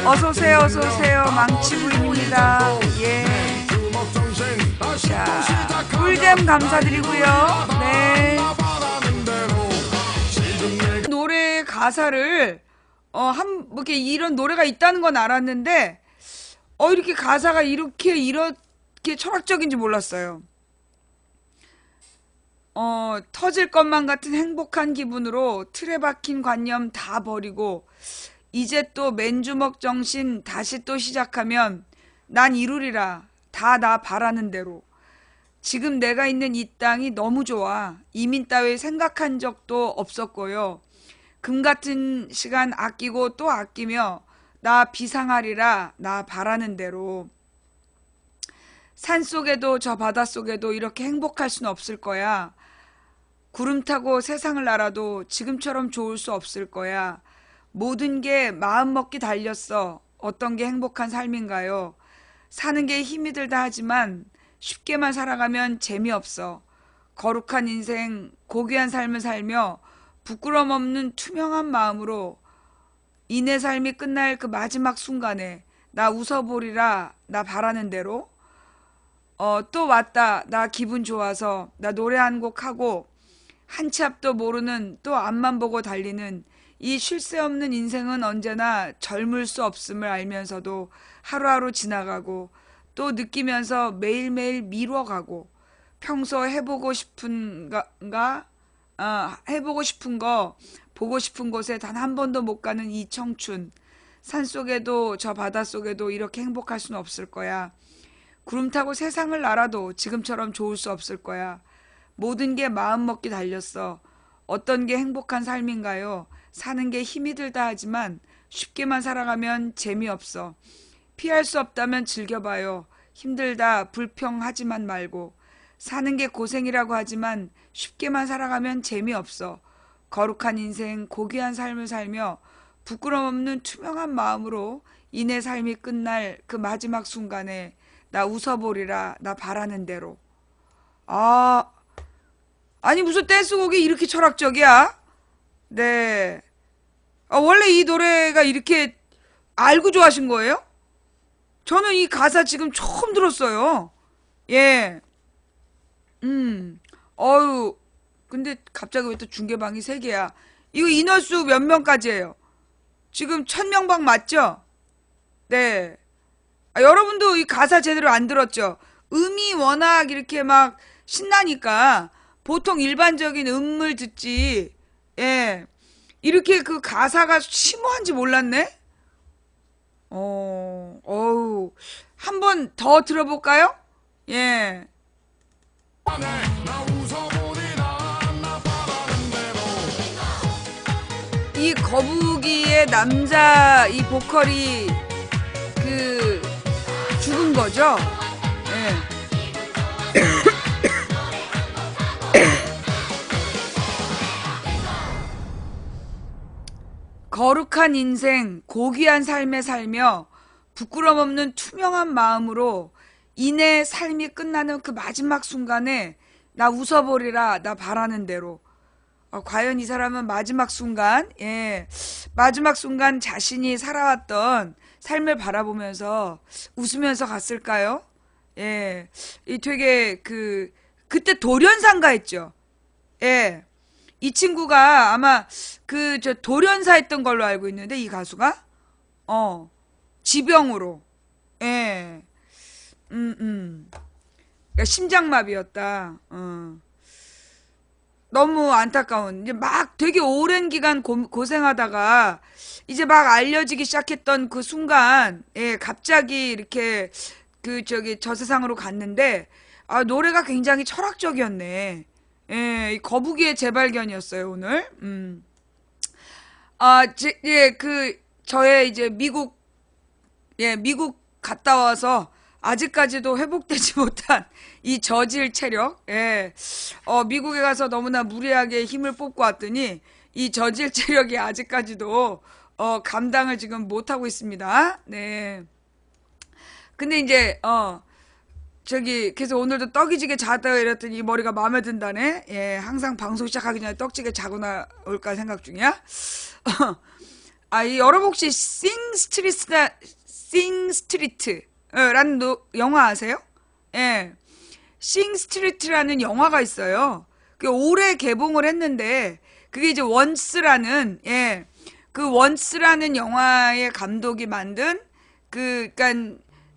어서오세요, 어서오세요. 망치부인입니다. 예. 자, 꿀잼 감사드리고요. 네. 노래 가사를, 이렇게 이런 노래가 있다는 건 알았는데, 이렇게 가사가 이렇게 철학적인지 몰랐어요. 터질 것만 같은 행복한 기분으로 틀에 박힌 관념 다 버리고 이제 또 맨주먹 정신 다시 또 시작하면 난 이루리라 다 나 바라는 대로. 지금 내가 있는 이 땅이 너무 좋아. 이민 따위 생각한 적도 없었고요. 금 같은 시간 아끼고 또 아끼며 나 비상하리라 나 바라는 대로. 산속에도 저 바닷속에도 이렇게 행복할 수는 없을 거야. 구름 타고 세상을 날아도 지금처럼 좋을 수 없을 거야. 모든 게 마음먹기 달렸어. 어떤 게 행복한 삶인가요? 사는 게 힘이 들다 하지만 쉽게만 살아가면 재미없어. 거룩한 인생, 고귀한 삶을 살며 부끄럼 없는 투명한 마음으로 이 내 삶이 끝날 그 마지막 순간에 나 웃어보리라 나 바라는 대로. 또 왔다 나 기분 좋아서 나 노래 한 곡 하고 한 치 앞도 모르는 또 앞만 보고 달리는 이 쉴 새 없는 인생은 언제나 젊을 수 없음을 알면서도 하루하루 지나가고 또 느끼면서 매일매일 미뤄가고 평소 해보고 싶은 해보고 싶은 거 보고 싶은 곳에 단 한 번도 못 가는 이 청춘. 산속에도 저 바닷속에도 이렇게 행복할 수는 없을 거야. 구름 타고 세상을 날아도 지금처럼 좋을 수 없을 거야. 모든 게 마음먹기 달렸어. 어떤 게 행복한 삶인가요? 사는 게 힘이 들다 하지만 쉽게만 살아가면 재미없어. 피할 수 없다면 즐겨봐요. 힘들다 불평하지만 말고. 사는 게 고생이라고 하지만 쉽게만 살아가면 재미없어. 거룩한 인생, 고귀한 삶을 살며 부끄럼 없는 투명한 마음으로 이 내 삶이 끝날 그 마지막 순간에 나 웃어보리라 나 바라는 대로. 아니 무슨 댄스곡이 이렇게 철학적이야? 네. 원래 이 노래가 이렇게 알고 좋아하신 거예요? 저는 이 가사 지금 처음 들었어요. 예. 어유. 근데 갑자기 왜 또 중계방이 3개야? 이거 인원수 몇 명까지예요? 지금 1000명방 맞죠? 네. 여러분도 이 가사 제대로 안 들었죠? 음이 워낙 이렇게 막 신나니까 보통 일반적인 음을 듣지. 예. 이렇게 그 가사가 심오한지 몰랐네? 어우. 한 번 더 들어볼까요? 예. 이 거북이의 남자 이 보컬이 그 죽은 거죠? 예. 거룩한 인생, 고귀한 삶에 살며 부끄럼 없는 투명한 마음으로 이내 삶이 끝나는 그 마지막 순간에 나 웃어보리라 나 바라는 대로. 과연 이 사람은 마지막 순간, 예, 마지막 순간 자신이 살아왔던 삶을 바라보면서 웃으면서 갔을까요? 예, 이 되게 그때 돌연사인가 했죠. 예, 이 친구가 아마 저 돌연사 했던 걸로 알고 있는데 이 가수가 지병으로, 예, 그러니까 심장마비였다. 너무 안타까운. 이제 막 되게 오랜 기간 고생하다가 이제 막 알려지기 시작했던 그 순간, 예, 갑자기 이렇게 저 세상으로 갔는데, 노래가 굉장히 철학적이었네. 예, 이 거북이의 재발견이었어요, 오늘. 예, 저의 이제 미국 갔다 와서 아직까지도 회복되지 못한 이 저질 체력. 예. 미국에 가서 너무나 무리하게 힘을 뽑고 왔더니 이 저질 체력이 아직까지도 감당을 지금 못하고 있습니다. 네. 근데 이제 그래서 오늘도 떡이지게 자다 이랬더니 이 머리가 마음에 든다네. 예, 항상 방송 시작하기 전에 떡지게 자고 나올까 생각 중이야. 이 여러분 혹시 싱스트리트라는 영화 아세요? 예. 싱스트리트라는 영화가 있어요. 그 올해 개봉을 했는데 그게 이제 원스라는 그 원스라는 영화의 감독이 만든 그니까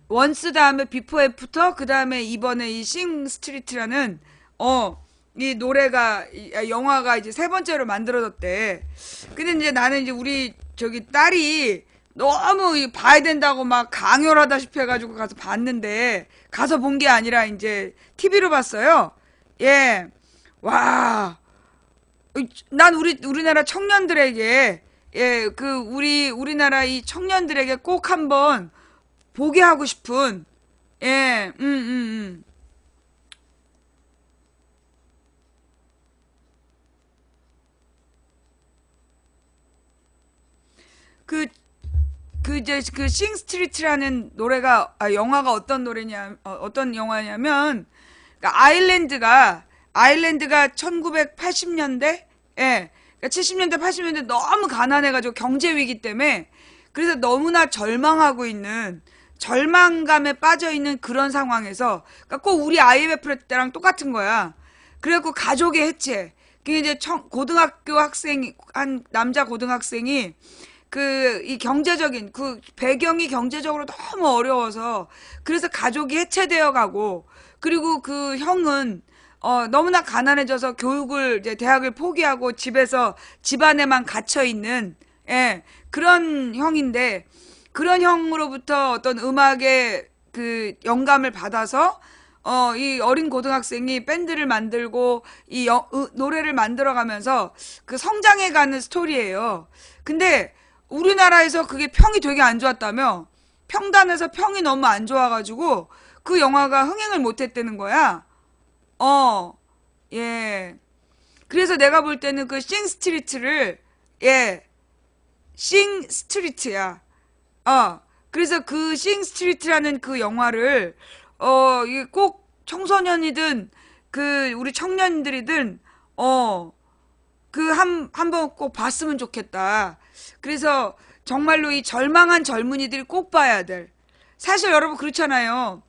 원스 다음에 비포 애프터 그 다음에 이번에 이 싱스트리트라는 이 노래가 영화가 이제 세 번째로 만들어졌대. 근데 이제 나는 이제 우리 저기 딸이 너무 봐야 된다고 막 강요하다시피 해가지고 가서 봤는데 가서 본 게 아니라 이제 TV로 봤어요. 예. 와. 난 우리나라 청년들에게 우리나라 이 청년들에게 꼭 한번 보게 하고 싶은 예. 그 이제 그 싱스트리트라는 노래가 영화가 어떤 노래냐 어떤 영화냐면 그러니까 아일랜드가 1980년대 그러니까 70년대 80년대 너무 가난해가지고 경제 위기 때문에 그래서 너무나 절망하고 있는 절망감에 빠져 있는 그런 상황에서 그러니까 꼭 우리 IMF 때랑 똑같은 거야. 그래갖고 가족의 해체. 그게 이제 고등학교 학생 한 남자 고등학생이 이 경제적인 배경이 경제적으로 너무 어려워서 그래서 가족이 해체되어 가고 그리고 그 형은 너무나 가난해져서 이제 대학을 포기하고 집안에만 갇혀 있는 그런 형인데 그런 형으로부터 어떤 음악의 그 영감을 받아서 이 어린 고등학생이 밴드를 만들고 노래를 만들어가면서 그 성장해가는 스토리예요. 근데 우리나라에서 그게 평이 되게 안 좋았다며 평단에서 평이 너무 안 좋아가지고 그 영화가 흥행을 못했다는 거야. 어, 예. 그래서 내가 볼 때는 그 싱스트리트를 싱스트리트야. 그래서 그 싱스트리트라는 그 영화를 이게 꼭 청소년이든 우리 청년들이든 한번 꼭 봤으면 좋겠다. 그래서 정말로 이 절망한 젊은이들이 꼭 봐야 될. 사실 여러분 그렇잖아요.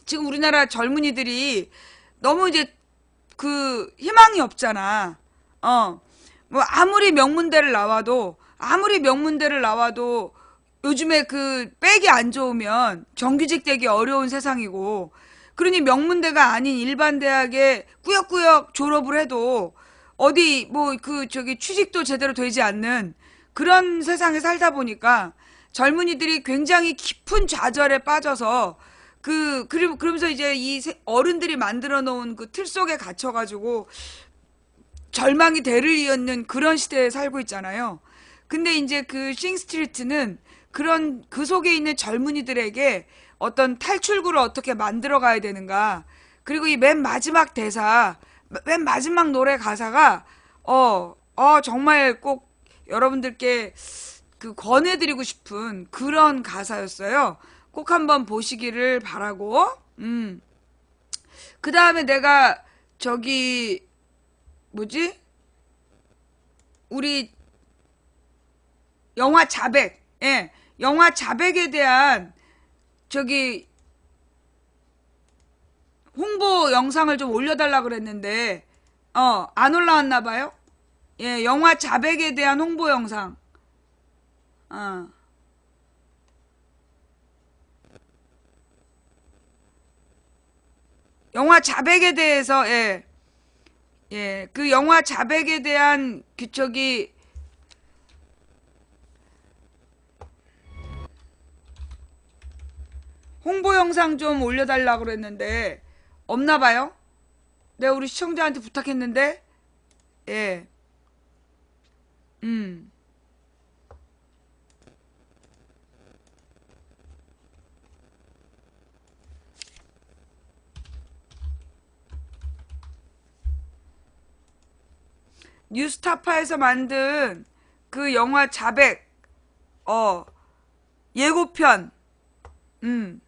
지금 우리나라 젊은이들이 너무 이제 희망이 없잖아. 뭐 아무리 명문대를 나와도 요즘에 백이 안 좋으면 정규직 되기 어려운 세상이고 그러니 명문대가 아닌 일반 대학에 꾸역꾸역 졸업을 해도 어디 취직도 제대로 되지 않는 그런 세상에 살다 보니까 젊은이들이 굉장히 깊은 좌절에 빠져서 그러면서 이제 어른들이 만들어 놓은 그 틀 속에 갇혀가지고 절망이 대를 이었는 그런 시대에 살고 있잖아요. 근데 이제 그 싱스트리트는 그 속에 있는 젊은이들에게 어떤 탈출구를 어떻게 만들어 가야 되는가. 그리고 이 맨 마지막 노래 가사가, 정말 꼭 여러분들께 권해드리고 싶은 그런 가사였어요. 꼭 한번 보시기를 바라고, 그 다음에 내가, 우리 영화 자백, 영화 자백에 대한 홍보 영상을 좀 올려달라 그랬는데, 안 올라왔나 봐요? 예, 영화 자백에 대한 홍보 영상. 어. 영화 자백에 대해서, 그 영화 자백에 대한, 홍보 영상 좀 올려달라 그랬는데, 없나 봐요? 내가 우리 시청자한테 부탁했는데, 예. 음. 뉴스타파에서 만든 그 영화 자백, 예고편, 음.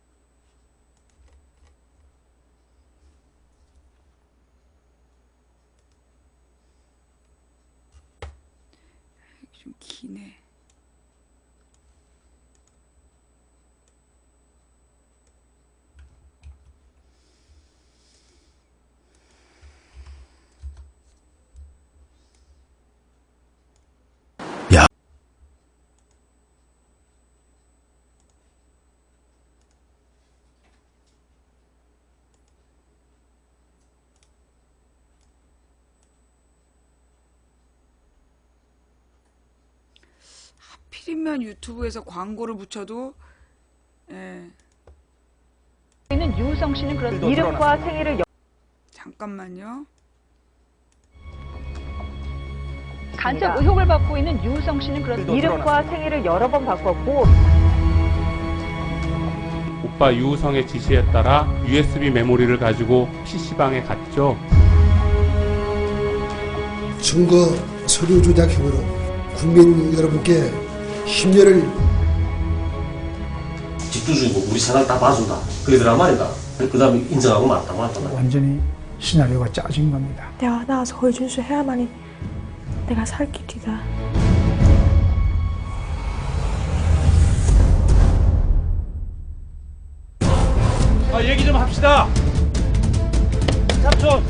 좀 기네. 야. 하필이면 유튜브에서 광고를 붙여도 예. 있는 유우성 씨는 그런 이름과 생일을 잠깐만요. 간첩 의혹을 받고 있는 유우성 씨는 그런 이름과 생일을 여러 번 바꿨고 오빠 유우성의 지시에 따라 USB 메모리를 가지고 PC방에 갔죠. 증거 서류 조작 혐의로 국민 여러분께 심려를 집주주이고 우리 사람 다 봐준다. 그러더란 말이다. 그 다음에 인정하고 맞다. 완전히 시나리오가 짜진 겁니다. 내가 나와서 거의 준수해야만이 내가 살 길이다. 얘기 좀 합시다. 잡촌.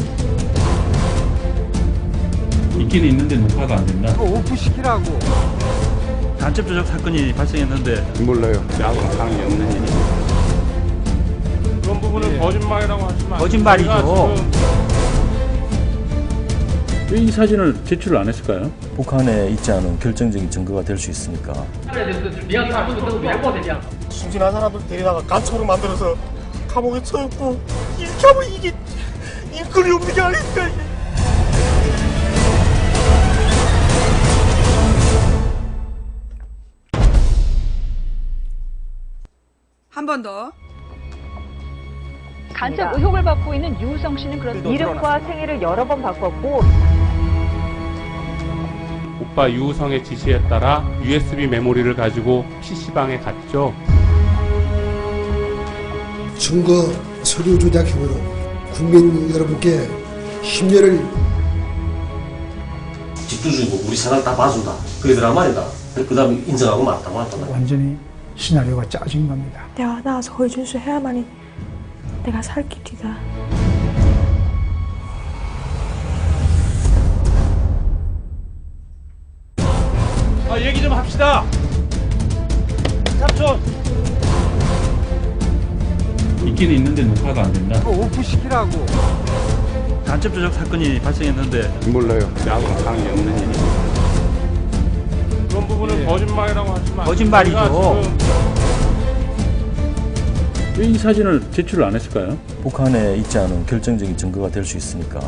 있기는 있는데 녹화가 안 된다. 오프시키라고. 간첩 조작 사건이 발생했는데 몰라요. 나하고는 관계 없는 일이. 그런 부분은 거짓말이라고 하시면 거짓말이죠. 왜 이 사진을 제출을 안 했을까요? 북한에 있지 않은 결정적인 증거가 될 수 있으니까. 순진한 사람들 데리다가 간첩으로 만들어서 감옥에 쳐놓고 이렇게 하면 이게 인권이 없는 게 아닐까. 한 번 더. 간첩 의혹을 받고 있는 유우성 씨는 그런 이름과 생일을 여러 번 바꿨고 오빠 유우성의 지시에 따라 USB 메모리를 가지고 PC방에 갔죠. 증거 서류 조작 혐의로 국민 여러분께 심려를 집주주이고 우리 사람 다 봐준다. 그러더란 말이다. 그 다음에 인정하고 맞다. 완전히 시나리오가 짜진 겁니다. 내가 나와서 거의 준수해야만이 내가 살 길이다. 얘기 좀 합시다. 잡촌. 있기는 있는데 녹화가 안 된다. 오프시키라고. 간첩 조작 사건이 발생했는데 몰라요. 나하고는 관계 없는 일이. 그런 부분은 거짓말이라고 하시면 거짓말이죠. 왜 이 사진을 제출을 안 했을까요? 북한에 있지 않은 결정적인 증거가 될 수 있으니까.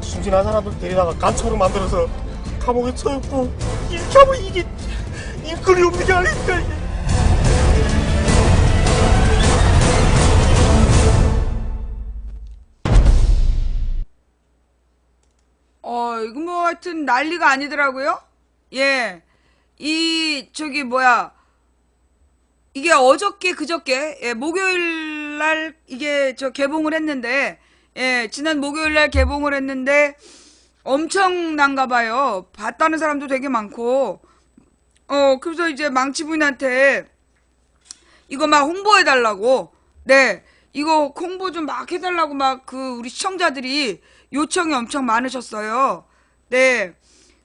순진한 사람들 데리다가 간첩으로 만들어서 감옥에 쳐놓고 이렇게 하면 이게 인권이 없는 게 아닐까. 이거 뭐 하여튼 난리가 아니더라고요. 예. 이게 어저께 그저께 예, 목요일 날 이게 개봉을 했는데 예, 지난 목요일 날 개봉을 했는데 엄청난가 봐요. 봤다는 사람도 되게 많고 그래서 이제 망치 부인한테 이거 막 홍보해 달라고 네 이거 홍보 좀 막 해달라고 막 우리 시청자들이 요청이 엄청 많으셨어요. 네.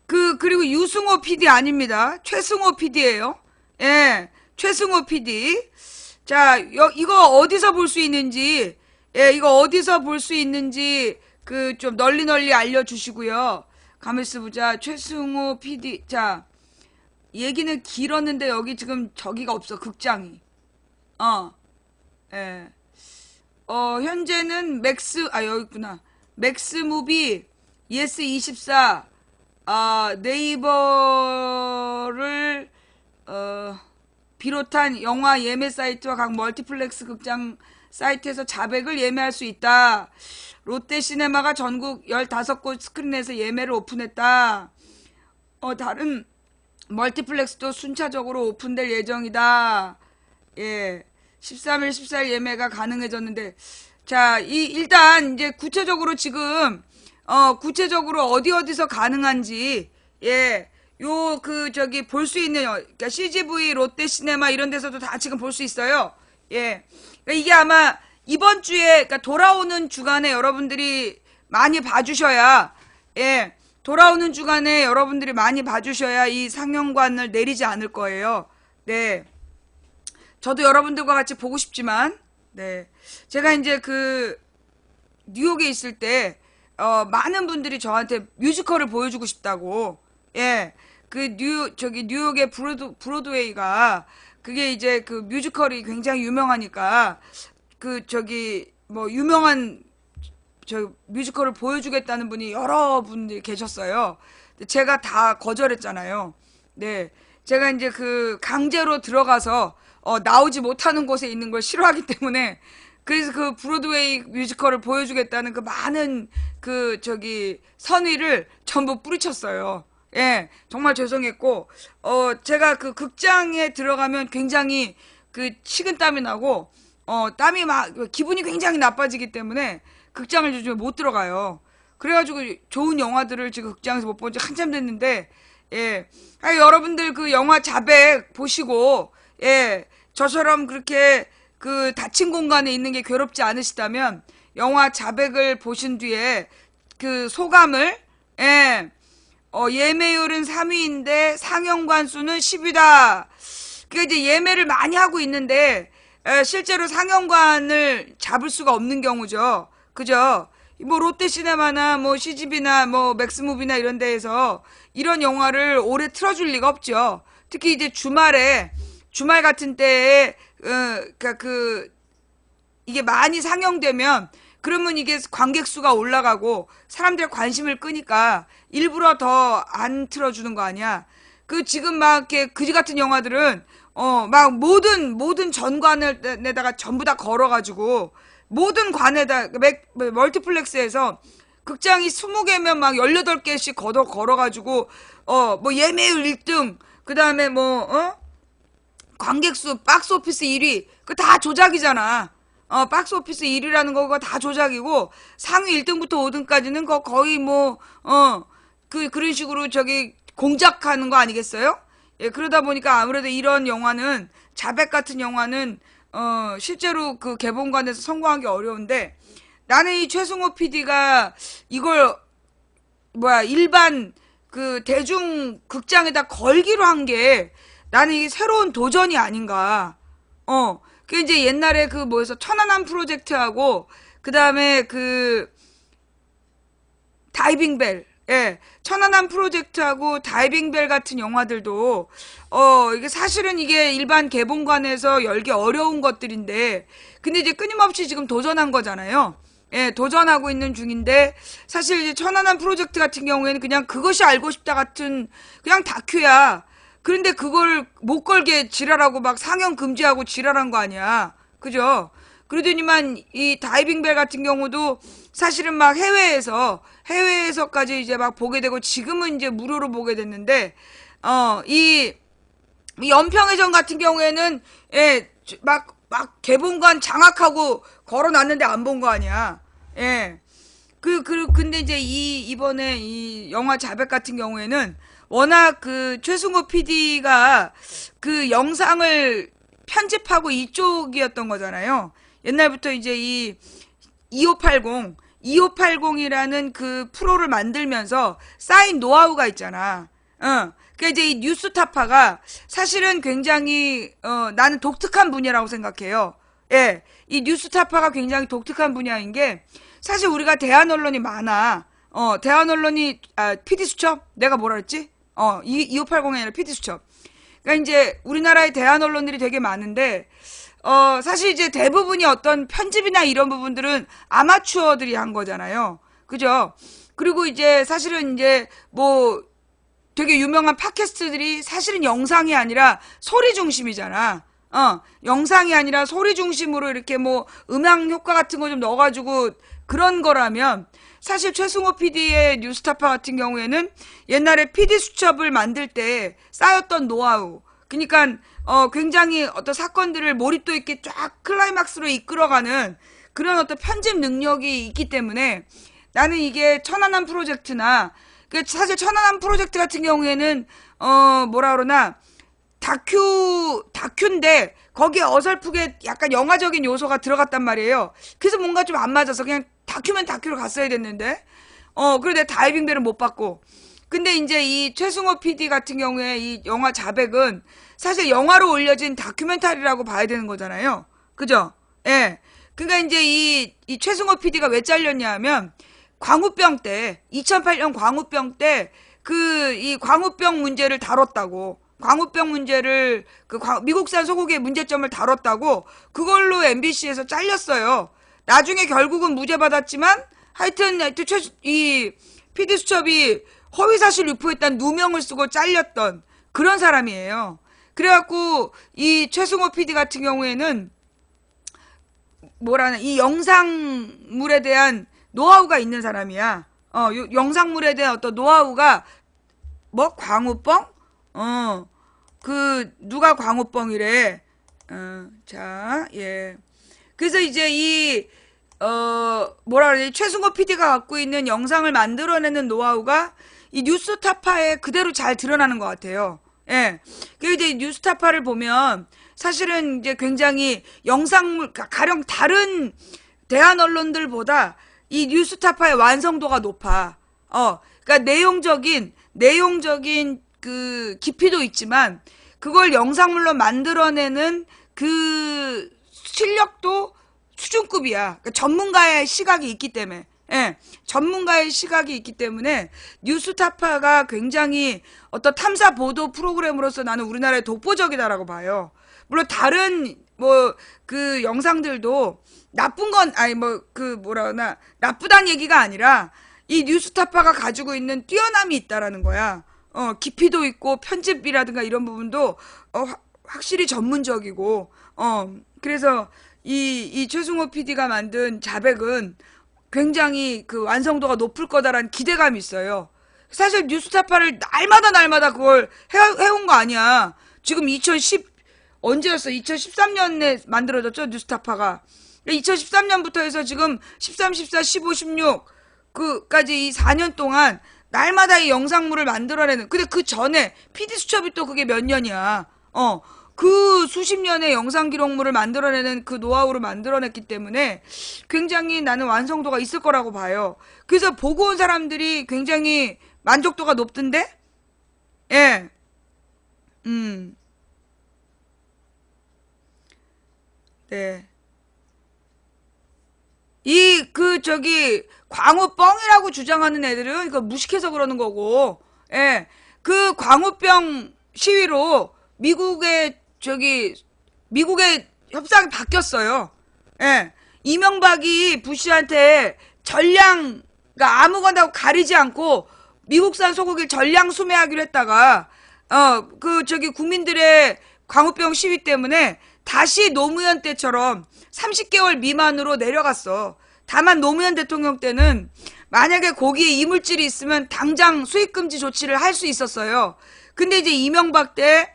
그리고 유승호 PD 아닙니다. 최승호 PD예요. 예. 최승호 PD. 자, 이거 어디서 볼 수 있는지, 예, 이거 어디서 볼 수 있는지, 좀 널리 알려주시고요. 가만있어 보자. 최승호 PD. 자, 얘기는 길었는데 여기 지금 저기가 없어. 극장이. 예. 현재는 여기 있구나. 맥스무비, 예스24, 네이버를, 비롯한 영화 예매 사이트와 각 멀티플렉스 극장 사이트에서 자백을 예매할 수 있다. 롯데시네마가 전국 15곳 스크린에서 예매를 오픈했다. 다른 멀티플렉스도 순차적으로 오픈될 예정이다. 예. 13일, 14일 예매가 가능해졌는데, 자, 일단 이제 구체적으로 지금, 구체적으로 어디서 가능한지, 예, 요 저기 볼 수 있는 그러니까 CGV, 롯데시네마 이런 데서도 다 지금 볼 수 있어요. 예, 그러니까 이게 아마 이번 주에 그러니까 돌아오는 주간에 여러분들이 많이 봐주셔야 예, 돌아오는 주간에 여러분들이 많이 봐주셔야 이 상영관을 내리지 않을 거예요. 네, 저도 여러분들과 같이 보고 싶지만 네, 제가 이제 뉴욕에 있을 때 많은 분들이 저한테 뮤지컬을 보여주고 싶다고 예, 뉴욕의 브로드웨이가 그게 이제 뮤지컬이 굉장히 유명하니까 유명한 뮤지컬을 보여주겠다는 분이 여러 분들이 계셨어요. 제가 다 거절했잖아요. 네, 제가 이제 강제로 들어가서 나오지 못하는 곳에 있는 걸 싫어하기 때문에 그래서 브로드웨이 뮤지컬을 보여주겠다는 많은 선의를 전부 뿌리쳤어요. 예, 정말 죄송했고 제가 극장에 들어가면 굉장히 식은땀이 나고 땀이 기분이 굉장히 나빠지기 때문에 극장을 요즘에 못 들어가요. 그래가지고 좋은 영화들을 지금 극장에서 못 본 지 한참 됐는데 예, 여러분들 영화 자백 보시고 예, 저처럼 그렇게 닫힌 공간에 있는 게 괴롭지 않으시다면 영화 자백을 보신 뒤에 소감을 예, 예매율은 3위인데 상영관 수는 10위다. 그러니까 이제 예매를 많이 하고 있는데 실제로 상영관을 잡을 수가 없는 경우죠. 그죠? 뭐 롯데시네마나 뭐 CGV나 뭐 맥스무비나 이런 데에서 이런 영화를 오래 틀어줄 리가 없죠. 특히 이제 주말 같은 때에 이게 많이 상영되면 그러면 이게 관객 수가 올라가고 사람들의 관심을 끄니까 일부러 더 안 틀어주는 거 아니야. 지금 막 이렇게 그지 같은 영화들은 막 모든 전관에다가 전부 다 걸어가지고 모든 관에다 멀티플렉스에서 극장이 20개면 막 18개씩 걸어가지고 뭐 예매율 1등 그 다음에 관객수 박스오피스 1위 그 다 조작이잖아. 박스오피스 1위라는 거가 다 조작이고 상위 1등부터 5등까지는 거의 그런 식으로 공작하는 거 아니겠어요? 예, 그러다 보니까 아무래도 이런 영화는 자백 같은 영화는 실제로 개봉관에서 성공하기 어려운데 나는 이 최승호 PD가 이걸 일반 대중 극장에다 걸기로 한 게 나는 이게 새로운 도전이 아닌가. 그 이제 옛날에 천안함 프로젝트하고 그다음에 다이빙벨 예, 천안함 프로젝트하고 다이빙벨 같은 영화들도 이게 사실은 이게 일반 개봉관에서 열기 어려운 것들인데 근데 이제 끊임없이 지금 도전한 거잖아요. 예, 도전하고 있는 중인데 사실 이제 천안함 프로젝트 같은 경우에는 그냥 그것이 알고 싶다 같은 그냥 다큐야. 그런데 그걸 못 걸게 지랄하고 막 상영 금지하고 지랄한 거 아니야. 그러더니만 이 다이빙벨 같은 경우도 사실은 막 해외에서까지 이제 막 보게 되고 지금은 이제 무료로 보게 됐는데 이 연평해전 같은 경우에는 예, 막 개봉관 장악하고 걸어놨는데 안 본 거 아니야. 예. 근데 이제 이번에 이 영화 자백 같은 경우에는 워낙 최승호 PD가 영상을 편집하고 이쪽이었던 거잖아요. 옛날부터 이제 이 2580이라는 프로를 만들면서 쌓인 노하우가 있잖아. 그러니까 이제 이 뉴스타파가 사실은 굉장히 나는 독특한 분야라고 생각해요. 예, 이 뉴스타파가 굉장히 독특한 분야인 게 사실 우리가 대한 언론이 많아. 대한 언론이 PD 수첩? 내가 뭐라 그랬지? 2580이 아니라 PD 수첩. 그러니까 이제 우리나라의 대한 언론들이 되게 많은데 사실 이제 대부분이 어떤 편집이나 이런 부분들은 아마추어들이 한 거잖아요. 그죠? 그리고 이제 사실은 이제 뭐 되게 유명한 팟캐스트들이 사실은 영상이 아니라 소리 중심이잖아. 영상이 아니라 소리 중심으로 이렇게 뭐 음향 효과 같은 거 좀 넣어가지고 그런 거라면 사실 최승호 PD의 뉴스타파 같은 경우에는 옛날에 PD 수첩을 만들 때 쌓였던 노하우, 그러니까 굉장히 어떤 사건들을 몰입도 있게 쫙 클라이막스로 이끌어가는 그런 어떤 편집 능력이 있기 때문에 나는 이게 천안함 프로젝트나 사실 천안함 프로젝트 같은 경우에는 뭐라 그러나 다큐인데 거기에 어설프게 약간 영화적인 요소가 들어갔단 말이에요. 그래서 뭔가 좀 안 맞아서 그냥 다큐면 다큐로 갔어야 됐는데 그리고 내 다이빙배를 못 받고. 근데 이제 이 최승호 PD 같은 경우에 이 영화 자백은 사실 영화로 올려진 다큐멘터리라고 봐야 되는 거잖아요. 그죠? 예. 그러니까 이제 이 최승호 PD가 왜 잘렸냐 하면 광우병 때 2008년 광우병 때 이 광우병 문제를 다뤘다고. 광우병 문제를 미국산 소고기의 문제점을 다뤘다고 그걸로 MBC에서 잘렸어요. 나중에 결국은 무죄 받았지만 하여튼 이 PD 수첩이 허위사실 유포했다는 누명을 쓰고 잘렸던 그런 사람이에요. 그래갖고 이 최승호 PD 같은 경우에는 이 영상물에 대한 노하우가 있는 사람이야. 영상물에 대한 어떤 노하우가 광우뻥? 누가 광우뻥이래. 자, 예. 그래서 이제 최승호 PD가 갖고 있는 영상을 만들어내는 노하우가 이 뉴스타파에 그대로 잘 드러나는 것 같아요. 예. 그 이제 뉴스타파를 보면 사실은 이제 굉장히 영상물, 가령 다른 대한 언론들보다 이 뉴스타파의 완성도가 높아. 그러니까 내용적인 그 깊이도 있지만 그걸 영상물로 만들어내는 그 실력도 수준급이야. 그러니까 전문가의 시각이 있기 때문에. 예, 전문가의 시각이 있기 때문에 뉴스타파가 굉장히 어떤 탐사 보도 프로그램으로서 나는 우리나라의 독보적이다라고 봐요. 물론 다른 그 영상들도 나쁜 건 나쁘다는 얘기가 아니라 이 뉴스타파가 가지고 있는 뛰어남이 있다라는 거야. 깊이도 있고 편집이라든가 이런 부분도 확실히 전문적이고 그래서 이 최승호 PD가 만든 자백은 굉장히 그 완성도가 높을 거다라는 기대감이 있어요. 사실 뉴스타파를 날마다 그걸 해온 거 아니야. 지금 언제였어? 2013년에 만들어졌죠, 뉴스타파가. 2013년부터 해서 지금 13, 14, 15, 16 그까지 이 4년 동안 날마다 이 영상물을 만들어내는. 근데 그 전에 PD 수첩이 또 그게 몇 년이야. 그 수십 년의 영상 기록물을 만들어내는 그 노하우를 만들어냈기 때문에 굉장히 나는 완성도가 있을 거라고 봐요. 그래서 보고 온 사람들이 굉장히 만족도가 높던데? 예. 네. 광우뻥이라고 주장하는 애들은 이거 무식해서 그러는 거고, 예. 그 광우병 시위로 미국의 협상이 바뀌었어요. 예. 이명박이 부시한테 그러니까 아무거나 가리지 않고 미국산 소고기를 전량 수매하기로 했다가, 국민들의 광우병 시위 때문에 다시 노무현 때처럼 30개월 미만으로 내려갔어. 다만 노무현 대통령 때는 만약에 고기에 이물질이 있으면 당장 수입금지 조치를 할 수 있었어요. 근데 이제 이명박 때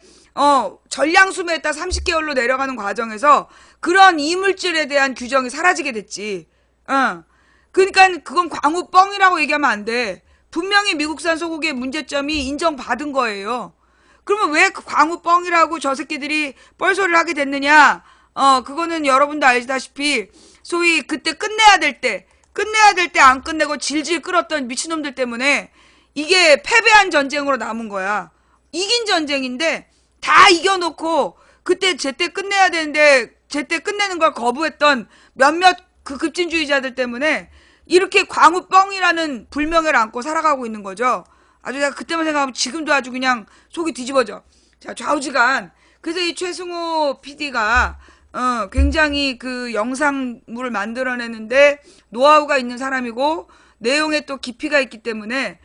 전량 수매했다 30개월로 내려가는 과정에서 그런 이물질에 대한 규정이 사라지게 됐지. 그러니까 그건 광우뻥이라고 얘기하면 안 돼. 분명히 미국산 소고기의 문제점이 인정받은 거예요. 그러면 왜 그 광우뻥이라고 저 새끼들이 뻘소리를 하게 됐느냐? 그거는 여러분도 알다시피 소위 그때 끝내야 될 때 안 끝내고 질질 끌었던 미친놈들 때문에 이게 패배한 전쟁으로 남은 거야. 이긴 전쟁인데 다 이겨놓고 그때 제때 끝내야 되는데 제때 끝내는 걸 거부했던 몇몇 그 급진주의자들 때문에 이렇게 광우뻥이라는 불명예를 안고 살아가고 있는 거죠. 아주 내가 그때만 생각하면 지금도 아주 그냥 속이 뒤집어져. 자, 좌우지간. 그래서 이 최승호 PD가 굉장히 그 영상물을 만들어내는데 노하우가 있는 사람이고 내용에 또 깊이가 있기 때문에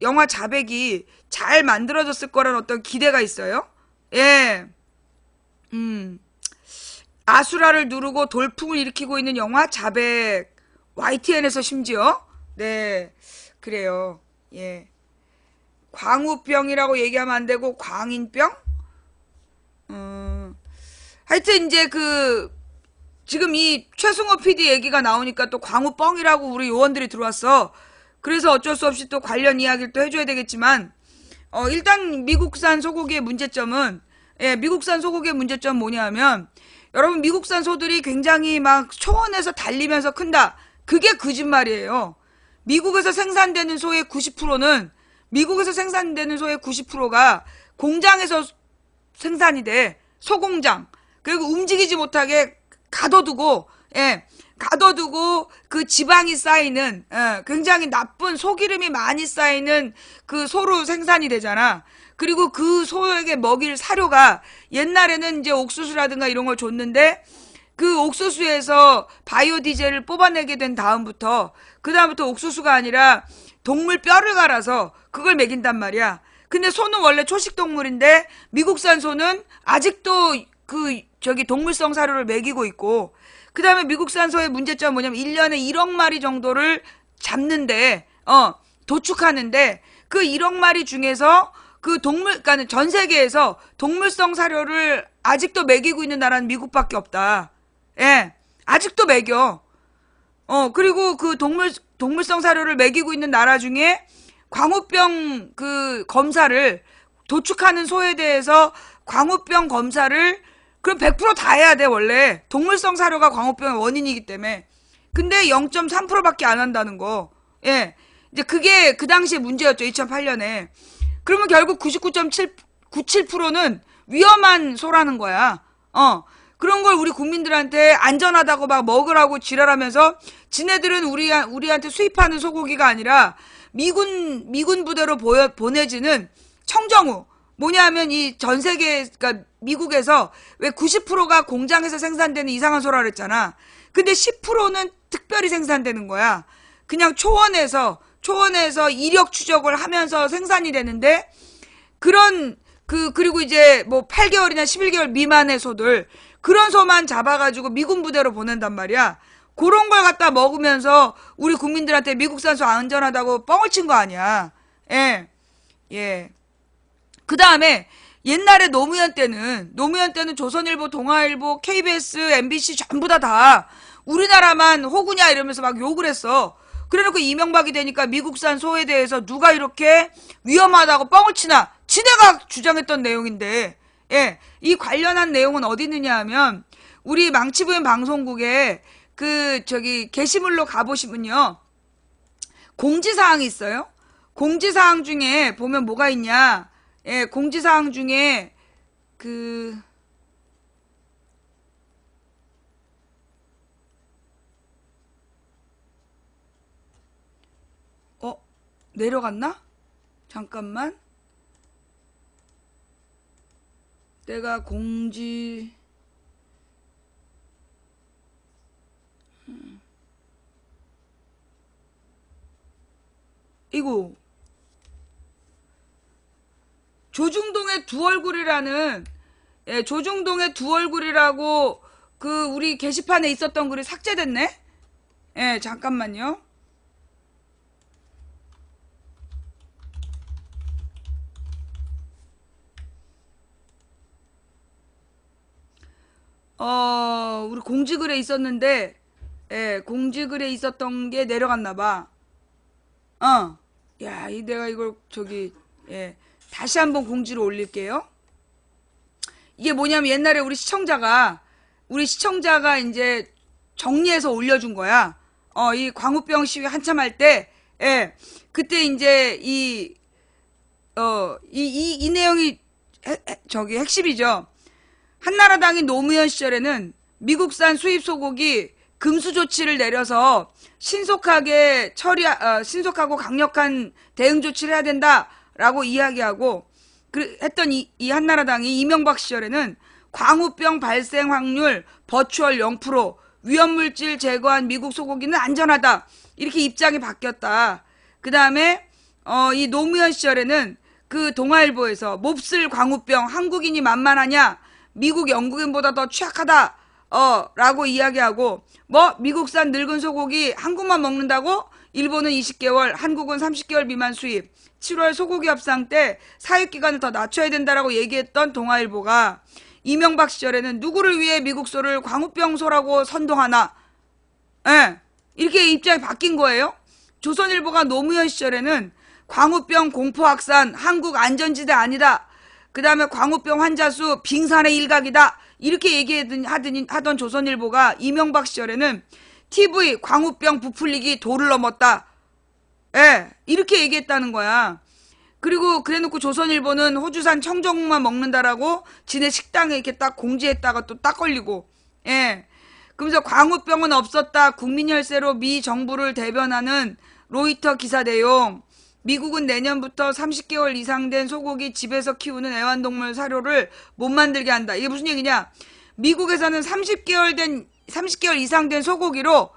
영화 자백이 잘 만들어졌을 거라는 어떤 기대가 있어요. 예. 아수라를 누르고 돌풍을 일으키고 있는 영화 자백. YTN에서 심지어. 네. 그래요. 예. 광우병이라고 얘기하면 안 되고 광인병? 하여튼 이제 지금 이 최승호 PD 얘기가 나오니까 또 광우뻥이라고 우리 요원들이 들어왔어. 그래서 어쩔 수 없이 또 관련 이야기를 또 해줘야 되겠지만, 일단 미국산 소고기의 문제점은, 미국산 소고기의 문제점 뭐냐면, 여러분 미국산 소들이 굉장히 막 초원에서 달리면서 큰다. 그게 거짓말이에요. 미국에서 생산되는 소의 90%가 공장에서 생산이 돼. 소공장. 그리고 움직이지 못하게 가둬두고 그 지방이 쌓이는, 굉장히 나쁜 소기름이 많이 쌓이는 그 소로 생산이 되잖아. 그리고 그 소에게 먹일 사료가 옛날에는 이제 옥수수라든가 이런 걸 줬는데, 그 옥수수에서 바이오 디젤을 뽑아내게 된 다음부터, 그다음부터 옥수수가 아니라 동물 뼈를 갈아서 그걸 먹인단 말이야. 근데 소는 원래 초식 동물인데, 미국산 소는 아직도 동물성 사료를 먹이고 있고, 그 다음에 미국산 소의 문제점은 뭐냐면 1년에 1억 마리 정도를 잡는데, 도축하는데, 그 1억 마리 중에서 그러니까 전 세계에서 동물성 사료를 아직도 먹이고 있는 나라는 미국밖에 없다. 아직도 먹여. 그리고 그 동물성 사료를 먹이고 있는 나라 중에 광우병 검사를, 도축하는 소에 대해서 광우병 검사를 그럼 100% 다 해야 돼, 원래. 동물성 사료가 광우병의 원인이기 때문에. 근데 0.3%밖에 안 한다는 거. 이제 그게 그 당시에 문제였죠, 2008년에. 그러면 결국 99.97%는 위험한 소라는 거야. 그런 걸 우리 국민들한테 안전하다고 막 먹으라고 지랄하면서, 지네들은 우리한테 수입하는 소고기가 아니라 미군 부대로 보내지는 청정우. 뭐냐면 이 전 세계, 그러니까 미국에서 왜 90%가 공장에서 생산되는 이상한 소라 그랬잖아. 근데 10%는 특별히 생산되는 거야. 그냥 초원에서 이력 추적을 하면서 생산이 되는데, 그리고 이제 뭐 8개월이나 11개월 미만의 소들, 그런 소만 잡아가지고 미군 부대로 보낸단 말이야. 그런 걸 갖다 먹으면서 우리 국민들한테 미국산 소 안전하다고 뻥을 친 거 아니야. 그 다음에 옛날에 노무현 때는 조선일보, 동아일보, KBS, MBC 전부 다 우리나라만 호구냐 이러면서 막 욕을 했어. 그래놓고 이명박이 되니까 미국산 소에 대해서 누가 이렇게 위험하다고 뻥을 치나? 지네가 주장했던 내용인데, 이 관련한 내용은 어디 있느냐 하면, 우리 망치부인 방송국에 게시물로 가보시면요, 공지사항이 있어요. 공지사항 중에 보면 뭐가 있냐? 공지사항 중에 내려갔나? 잠깐만. 내가 이거 조중동의 두 얼굴이라는, 조중동의 두 얼굴이라고 우리 게시판에 있었던 글이 삭제됐네? 잠깐만요. 우리 공지글에 있었는데, 공지글에 있었던 게 내려갔나봐. 야, 내가 이걸 다시 한번 공지를 올릴게요. 이게 뭐냐면 옛날에 우리 시청자가 이제 정리해서 올려준 거야. 이 광우병 시위 한참 할 때, 그때 이제 이 내용이 핵심이죠. 한나라당이 노무현 시절에는 미국산 수입 소고기 금수 조치를 내려서 신속하고 강력한 대응 조치를 해야 된다라고 이야기하고 했던 이 한나라당이 이명박 시절에는 광우병 발생 확률 버추얼 0%, 위험물질 제거한 미국 소고기는 안전하다, 이렇게 입장이 바뀌었다. 그 다음에 이 노무현 시절에는 그 동아일보에서 몹쓸 광우병, 한국인이 만만하냐, 미국 영국인보다 더 취약하다 라고 이야기하고, 미국산 늙은 소고기 한국만 먹는다고? 일본은 20개월, 한국은 30개월 미만 수입, 7월 소고기 협상 때 사육기간을 더 낮춰야 된다라고 얘기했던 동아일보가 이명박 시절에는 누구를 위해 미국 소를 광우병 소라고 선동하나? 이렇게 입장이 바뀐 거예요. 조선일보가 노무현 시절에는 광우병 공포 확산 한국 안전지대 아니다. 그 다음에 광우병 환자 수 빙산의 일각이다. 이렇게 하던 조선일보가 이명박 시절에는 TV 광우병 부풀리기 도를 넘었다. 예, 이렇게 얘기했다는 거야. 그리고 그래놓고 조선일보는 호주산 청정국만 먹는다라고 지네 식당에 이렇게 딱 공지했다가 또 딱 걸리고. 예. 그러면서 광우병은 없었다. 국민혈세로 미 정부를 대변하는 로이터 기사 내용. 미국은 내년부터 30개월 이상 된 소고기 집에서 키우는 애완동물 사료를 못 만들게 한다. 이게 무슨 얘기냐? 미국에서는 30개월 이상 된 소고기로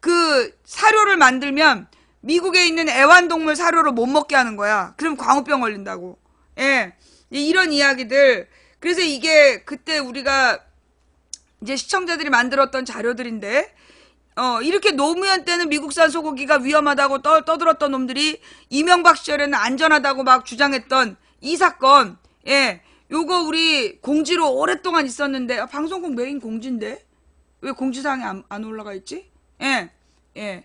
그 사료를 만들면 미국에 있는 애완동물 사료를 못 먹게 하는 거야. 그럼 광우병 걸린다고. 예. 이런 이야기들. 그래서 이게 그때 우리가 이제 시청자들이 만들었던 자료들인데, 이렇게 노무현 때는 미국산 소고기가 위험하다고 떠들었던 놈들이 이명박 시절에는 안전하다고 막 주장했던 이 사건, 예. 요거 우리 공지로 오랫동안 있었는데, 방송국 메인 공지인데? 왜 공지사항이 안 올라가 있지? 예. 예.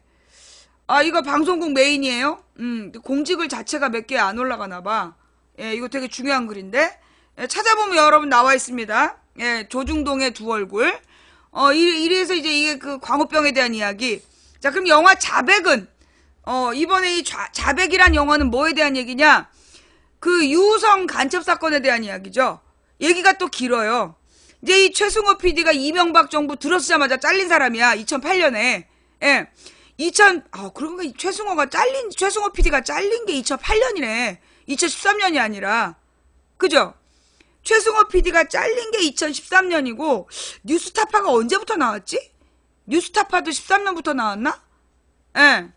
이거 방송국 메인이에요? 공지글 자체가 몇 개 안 올라가나 봐. 예, 이거 되게 중요한 글인데. 예, 찾아보면 여러분 나와 있습니다. 예, 조중동의 두 얼굴. 이래서 이제 이게 그 광우병에 대한 이야기. 자, 그럼 영화 자백은, 이번에 이 자백이란 영화는 뭐에 대한 얘기냐? 그 유우성 간첩 사건에 대한 이야기죠. 얘기가 또 길어요. 이제 이 최승호 PD가 이명박 정부 들어서자마자 잘린 사람이야. 2008년에. 예. 그러고 최승호 PD가 잘린 게 2008년이네. 2013년이 아니라. 그죠? 최승호 PD가 잘린 게 2013년이고, 뉴스타파가 언제부터 나왔지? 뉴스타파도 13년부터 나왔나? 예.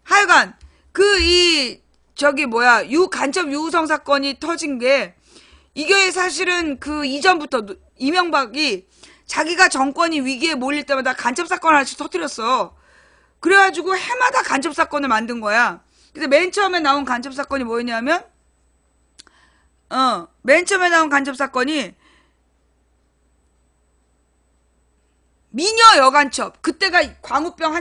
하여간, 간첩 유우성 사건이 터진 게, 이게 사실은 그 이전부터 이명박이 자기가 정권이 위기에 몰릴 때마다 간첩 사건 하나씩 터뜨렸어. 그래가지고 해마다 간첩 사건을 만든 거야. 근데 맨 처음에 나온 간첩 사건이 뭐였냐면, 맨 처음에 나온 간첩 사건이 미녀 여간첩. 그때가 광우병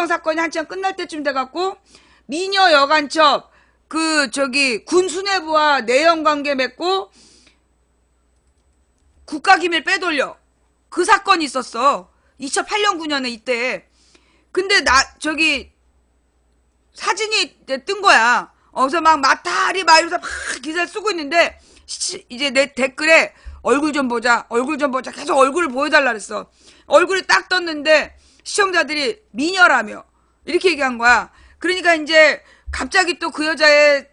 사건이 한참 끝날 때쯤 돼갖고, 미녀 여간첩, 군 수뇌부와 내연관계 맺고, 국가기밀 빼돌려. 그 사건이 있었어. 2008년 9년에 이때. 근데 사진이 뜬 거야. 그래서 막 마타리 이러면서 막 기사를 쓰고 있는데, 이제 내 댓글에 얼굴 좀 보자 계속 얼굴을 보여달라 그랬어. 얼굴이 딱 떴는데 시청자들이 미녀라며 이렇게 얘기한 거야. 그러니까 이제 갑자기 또 그 여자의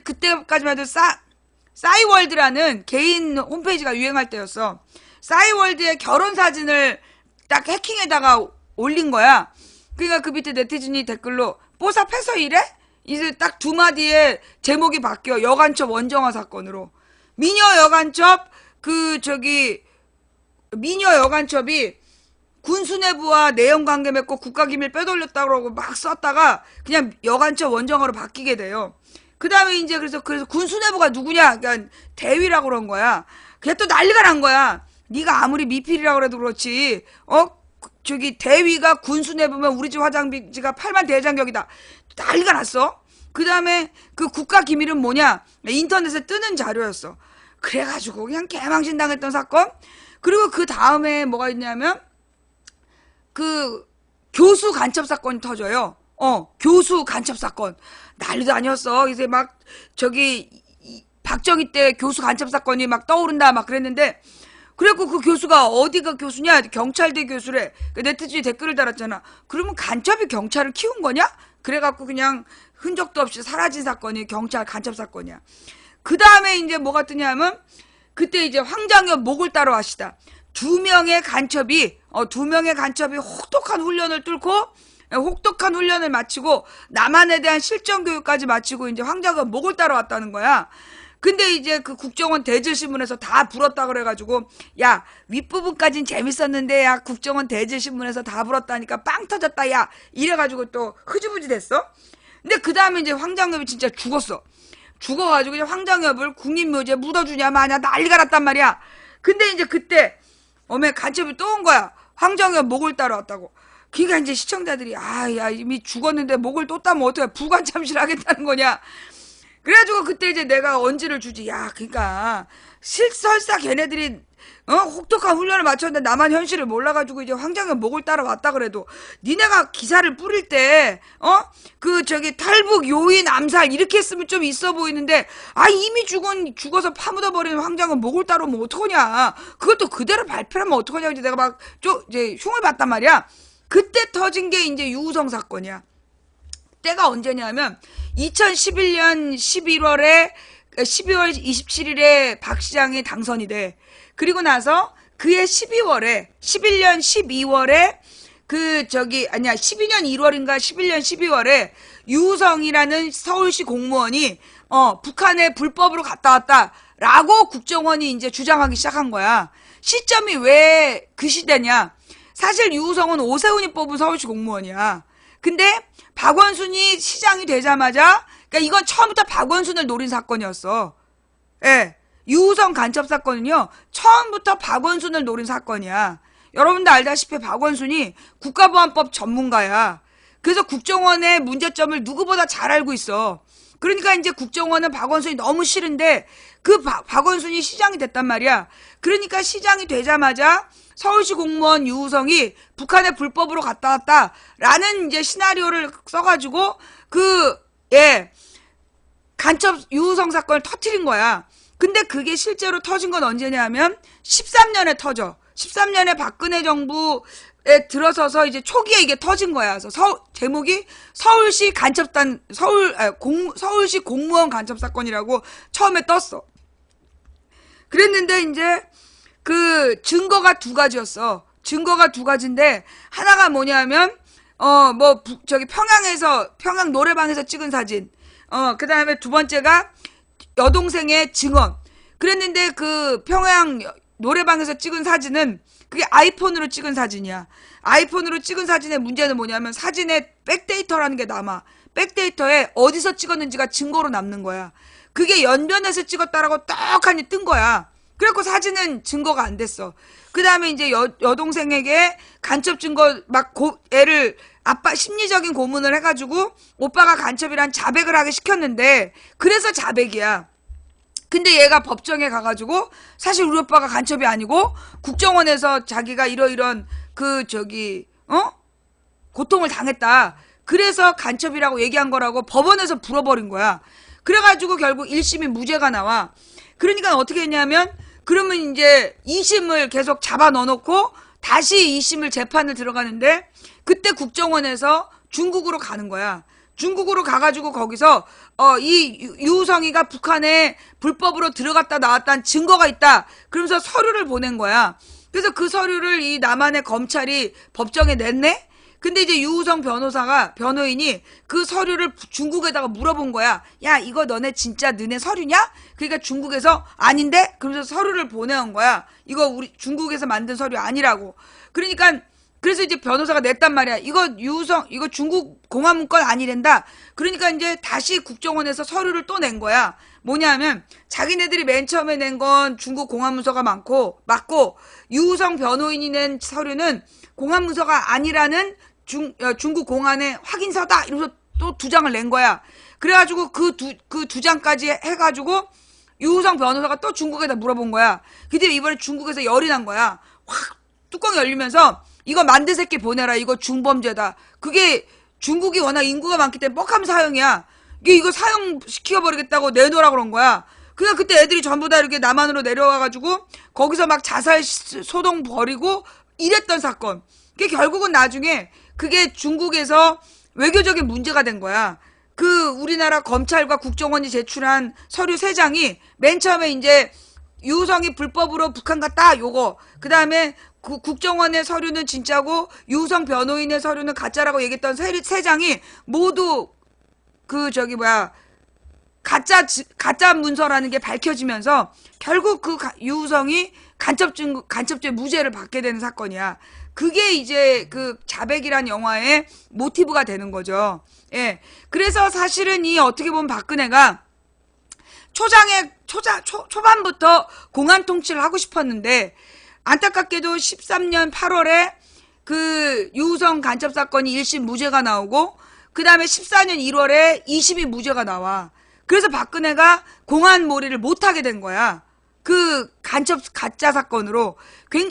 그때까지만 해도 싸이월드라는 개인 홈페이지가 유행할 때였어. 싸이월드의 결혼 사진을 딱 해킹에다가 올린 거야. 그러니까 그 밑에 네티즌이 댓글로 뽀삽해서 이래? 이제 딱 두 마디에 제목이 바뀌어. 여간첩 원정화 사건으로. 미녀 여간첩이 군 수뇌부와 내연 관계 맺고 국가기밀 빼돌렸다고 그러고 막 썼다가 그냥 여간첩 원정화로 바뀌게 돼요. 그 다음에 이제 그래서 군 수뇌부가 누구냐? 그러니까 대위라고 그런 거야. 그게 또 난리가 난 거야. 네가 아무리 미필이라고 그래도 그렇지. 대위가 군 수뇌부면 우리 집 화장지가 8만 대장격이다. 난리가 났어. 그 다음에 그 국가기밀은 뭐냐? 인터넷에 뜨는 자료였어. 그래가지고 그냥 개망신 당했던 사건. 그리고 그 다음에 뭐가 있냐면 그 교수 간첩 사건이 터져요. 교수 간첩 사건. 난리도 아니었어. 이제 막 박정희 때 교수 간첩 사건이 막 떠오른다 막 그랬는데, 그래갖고 그 교수가 어디가 교수냐? 경찰대 교수래. 그 네티즌이 댓글을 달았잖아. 그러면 간첩이 경찰을 키운 거냐? 그래갖고 그냥 흔적도 없이 사라진 사건이 경찰 간첩 사건이야. 그 다음에 이제 뭐가 뜨냐면, 그때 이제 황장엽 목을 따러 하시다. 두 명의 간첩이 혹독한 훈련을 마치고 남한에 대한 실전 교육까지 마치고 이제 황장엽 목을 따러 왔다는 거야. 근데 이제 그 국정원 대질신문에서 다 불었다 그래가지고, 야, 윗부분까진 재밌었는데, 야, 국정원 대질신문에서 다 불었다니까 빵 터졌다, 야, 이래가지고 또 흐지부지 됐어. 근데 그 다음에 이제 황장엽이 진짜 죽었어. 죽어가지고 이제 황장엽을 국립묘지에 묻어주냐 마냐 난리가 났단 말이야. 근데 이제 그때 간첩이 또 온 거야. 황장엽 목을 따러 왔다고. 그러니까 이제 시청자들이 야 이미 죽었는데 목을 또 따면 어떡해, 부관 참실 하겠다는 거냐. 그래가지고 그때 이제 내가 언지를 주지. 그러니까 설사 걔네들이 혹독한 훈련을 마쳤는데 나만 현실을 몰라가지고 이제 황장의 목을 따라왔다 그래도 니네가 기사를 뿌릴 때 탈북 요인 암살 이렇게 했으면 좀 있어 보이는데 이미 죽어서 파묻어버리는 황장은 목을 따라오면 어떡하냐. 그것도 그대로 발표하면 어떡하냐. 이제 내가 막 이제 흉을 봤단 말이야. 그때 터진 게 이제 유우성 사건이야. 때가 언제냐면 2011년 12월 27일에 박 시장이 당선이 돼. 그리고 나서 그해 11년 12월에 12년 1월인가 11년 12월에 유우성이라는 서울시 공무원이 북한에 불법으로 갔다 왔다라고 국정원이 이제 주장하기 시작한 거야. 시점이 왜 그 시대냐. 사실 유우성은 오세훈이 뽑은 서울시 공무원이야. 근데 박원순이 시장이 되자마자, 그러니까 이건 처음부터 박원순을 노린 사건이었어. 예. 유우성 간첩 사건은요, 처음부터 박원순을 노린 사건이야. 여러분들 알다시피 박원순이 국가보안법 전문가야. 그래서 국정원의 문제점을 누구보다 잘 알고 있어. 그러니까 이제 국정원은 박원순이 너무 싫은데 박원순이 시장이 됐단 말이야. 그러니까 시장이 되자마자 서울시 공무원 유우성이 북한에 불법으로 갔다 왔다라는 이제 시나리오를 써가지고 간첩 유우성 사건을 터뜨린 거야. 근데 그게 실제로 터진 건 언제냐면 13년에 터져. 13년에 박근혜 정부에 들어서서 이제 초기에 이게 터진 거야. 그래서 제목이 서울시 간첩단 서울시 공무원 간첩 사건이라고 처음에 떴어. 그랬는데 이제 그 증거가 두 가지였어. 증거가 두 가지인데 하나가 뭐냐면 평양 노래방에서 찍은 사진. 그다음에 두 번째가 여동생의 증언. 그랬는데 그 평양 노래방에서 찍은 사진은 그게 아이폰으로 찍은 사진이야. 아이폰으로 찍은 사진의 문제는 뭐냐면 사진에 백데이터라는 게 남아. 백데이터에 어디서 찍었는지가 증거로 남는 거야. 그게 연변에서 찍었다라고 떡하니 뜬 거야. 그래갖고 사진은 증거가 안 됐어. 그 다음에 이제 여동생에게 간첩 증거 애를 아빠 심리적인 고문을 해가지고 오빠가 간첩이란 자백을 하게 시켰는데 그래서 자백이야. 근데 얘가 법정에 가가지고 사실 우리 오빠가 간첩이 아니고 국정원에서 자기가 이런 고통을 당했다. 그래서 간첩이라고 얘기한 거라고 법원에서 불어버린 거야. 그래가지고 결국 1심이 무죄가 나와. 그러니까 어떻게 했냐면 그러면 이제 2심을 계속 잡아 넣어놓고 다시 2심을 재판을 들어가는데 그때 국정원에서 중국으로 가는 거야. 중국으로 가가지고 거기서 이 유우성이가 북한에 불법으로 들어갔다 나왔다는 증거가 있다. 그러면서 서류를 보낸 거야. 그래서 그 서류를 이 남한의 검찰이 법정에 냈네? 근데 이제 유우성 변호인이 그 서류를 중국에다가 물어본 거야. 야, 이거 너네 서류냐? 그러니까 중국에서 아닌데? 그러면서 서류를 보내온 거야. 이거 우리 중국에서 만든 서류 아니라고. 그래서 이제 변호사가 냈단 말이야. 이거 중국 공화문건 아니랜다. 그러니까 이제 다시 국정원에서 서류를 또 낸 거야. 뭐냐면 자기네들이 맨 처음에 낸 건 중국 공화문서가 맞고 유우성 변호인이 낸 서류는 공화문서가 아니라는 중국 공안의 확인서다. 이러면서 또 2장을 낸 거야. 그래가지고 그 두 장까지 해가지고 유우성 변호사가 또 중국에다 물어본 거야. 근데 이번에 중국에서 열이 난 거야. 확 뚜껑이 열리면서 이거 만드 새끼 보내라. 이거 중범죄다. 그게 중국이 워낙 인구가 많기 때문에 뻑하면 사형이야. 이거 사형시켜버리겠다고 내놓으라 그런 거야. 그냥 그때 애들이 전부 다 이렇게 남한으로 내려와가지고 거기서 막 자살 소동 벌이고 이랬던 사건. 그게 결국은 나중에 그게 중국에서 외교적인 문제가 된 거야. 우리나라 검찰과 국정원이 제출한 서류 3장이 맨 처음에 이제 유우성이 불법으로 북한 갔다 요거. 그 다음에 국정원의 서류는 진짜고 유우성 변호인의 서류는 가짜라고 얘기했던 3장이 모두 가짜 문서라는 게 밝혀지면서 결국 유우성이 간첩죄 무죄를 받게 되는 사건이야. 그게 이제 자백이란 영화의 모티브가 되는 거죠. 예. 그래서 사실은 어떻게 보면 박근혜가 초반부터 공안 통치를 하고 싶었는데 안타깝게도 13년 8월에 그 유우성 간첩 사건이 1심 무죄가 나오고 그 다음에 14년 1월에 2심이 무죄가 나와. 그래서 박근혜가 공안몰이를 못하게 된 거야. 그 간첩 가짜 사건으로.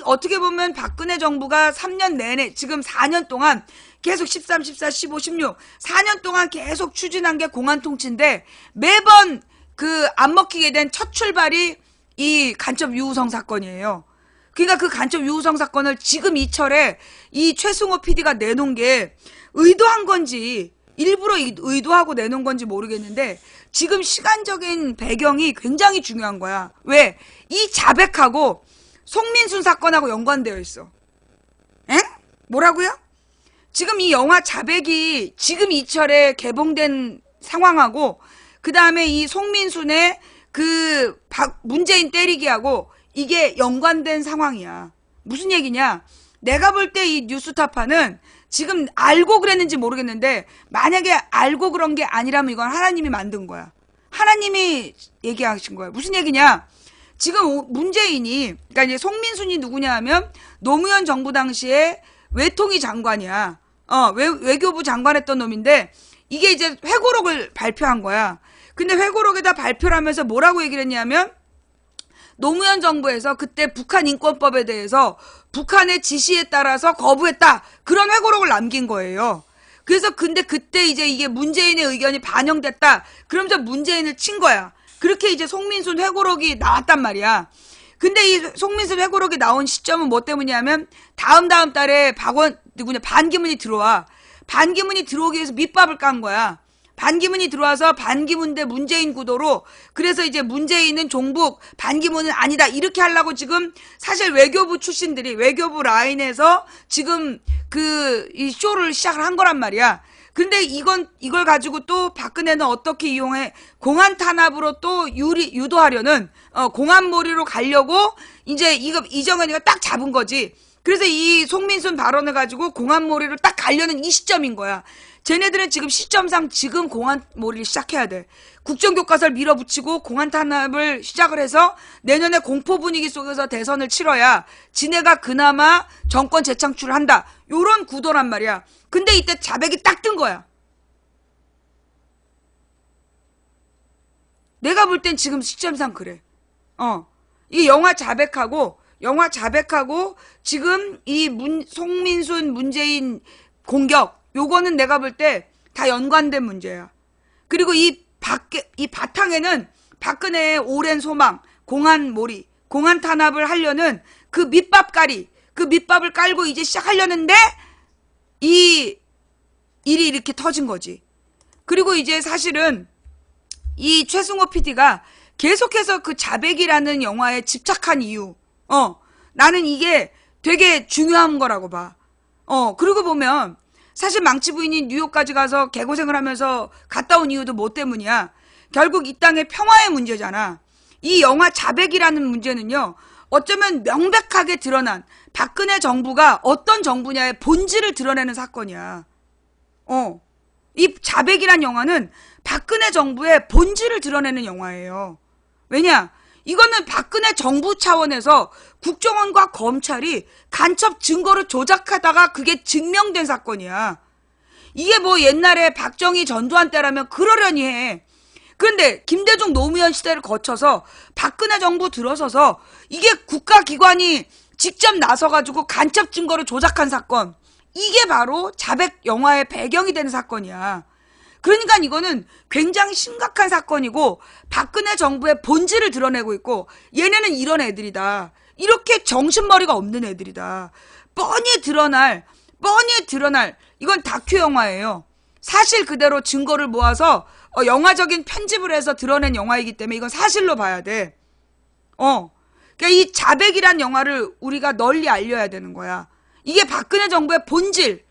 어떻게 보면 박근혜 정부가 3년 내내 지금 4년 동안 계속 13, 14, 15, 16 4년 동안 계속 추진한 게 공안통치인데 매번 그 안 먹히게 된 첫 출발이 이 간첩 유우성 사건이에요. 그러니까 그 간첩 유우성 사건을 지금 이철에 이 최승호 PD가 내놓은 게 의도한 건지 일부러 의도하고 내놓은 건지 모르겠는데 지금 시간적인 배경이 굉장히 중요한 거야. 왜? 이 자백하고 송민순 사건하고 연관되어 있어. 에? 뭐라고요? 지금 이 영화 자백이 지금 이철에 개봉된 상황하고 그 다음에 이 송민순의 그 문재인 때리기하고 이게 연관된 상황이야. 무슨 얘기냐? 내가 볼 때 이 뉴스타파는 지금 알고 그랬는지 모르겠는데 만약에 알고 그런 게 아니라면 이건 하나님이 만든 거야. 하나님이 얘기하신 거야. 무슨 얘기냐? 지금 문재인이 그러니까 이제 송민순이 누구냐 하면 노무현 정부 당시에 외통위 장관이야. 외교부 장관 했던 놈인데 이게 이제 회고록을 발표한 거야. 근데 회고록에다 발표를 하면서 뭐라고 얘기를 했냐면 노무현 정부에서 그때 북한 인권법에 대해서 북한의 지시에 따라서 거부했다. 그런 회고록을 남긴 거예요. 그래서 근데 그때 이제 이게 문재인의 의견이 반영됐다. 그러면서 문재인을 친 거야. 그렇게 이제 송민순 회고록이 나왔단 말이야. 근데 이 송민순 회고록이 나온 시점은 뭐 때문이냐면 다음 달에 반기문이 들어와. 반기문이 들어오기 위해서 밑밥을 깐 거야. 반기문이 들어와서 반기문 대 문재인 구도로 그래서 이제 문재인은 종북, 반기문은 아니다 이렇게 하려고 지금 사실 외교부 출신들이 외교부 라인에서 지금 이 쇼를 시작을 한 거란 말이야. 근데 이걸 가지고 또 박근혜는 어떻게 이용해 공안 탄압으로 또 유도하려는 공안몰이로 가려고 이제 이정현이가 딱 잡은 거지. 그래서 이 송민순 발언을 가지고 공안몰이로 딱 가려는 이 시점인 거야. 쟤네들은 지금 시점상 지금 공안몰이를 시작해야 돼. 국정교과서를 밀어붙이고 공안탄압을 시작을 해서 내년에 공포 분위기 속에서 대선을 치러야 지네가 그나마 정권 재창출을 한다. 요런 구도란 말이야. 근데 이때 자백이 딱 뜬 거야. 내가 볼 땐 지금 시점상 그래. 이 영화 자백하고 지금 이 송민순 문재인 공격 요거는 내가 볼 때 다 연관된 문제야. 그리고 이 바탕에는 박근혜의 오랜 소망, 공안몰이, 공안 탄압을 하려는 그 밑밥깔이, 그 밑밥을 깔고 이제 시작하려는데 이 일이 이렇게 터진 거지. 그리고 이제 사실은 이 최승호 PD가 계속해서 그 자백이라는 영화에 집착한 이유, 나는 이게 되게 중요한 거라고 봐. 그리고 보면 사실 망치 부인이 뉴욕까지 가서 개고생을 하면서 갔다 온 이유도 뭐 때문이야? 결국 이 땅의 평화의 문제잖아. 이 영화 자백이라는 문제는요. 어쩌면 명백하게 드러난 박근혜 정부가 어떤 정부냐의 본질을 드러내는 사건이야. 이 자백이란 영화는 박근혜 정부의 본질을 드러내는 영화예요. 왜냐? 이거는 박근혜 정부 차원에서 국정원과 검찰이 간첩 증거를 조작하다가 그게 증명된 사건이야. 이게 뭐 옛날에 박정희 전두환 때라면 그러려니 해. 그런데 김대중 노무현 시대를 거쳐서 박근혜 정부 들어서서 이게 국가기관이 직접 나서가지고 간첩 증거를 조작한 사건. 이게 바로 자백 영화의 배경이 되는 사건이야. 그러니까 이거는 굉장히 심각한 사건이고 박근혜 정부의 본질을 드러내고 있고 얘네는 이런 애들이다. 이렇게 정신머리가 없는 애들이다. 뻔히 드러날 이건 다큐 영화예요. 사실 그대로 증거를 모아서 영화적인 편집을 해서 드러낸 영화이기 때문에 이건 사실로 봐야 돼. 그러니까 이 자백이란 영화를 우리가 널리 알려야 되는 거야. 이게 박근혜 정부의 본질.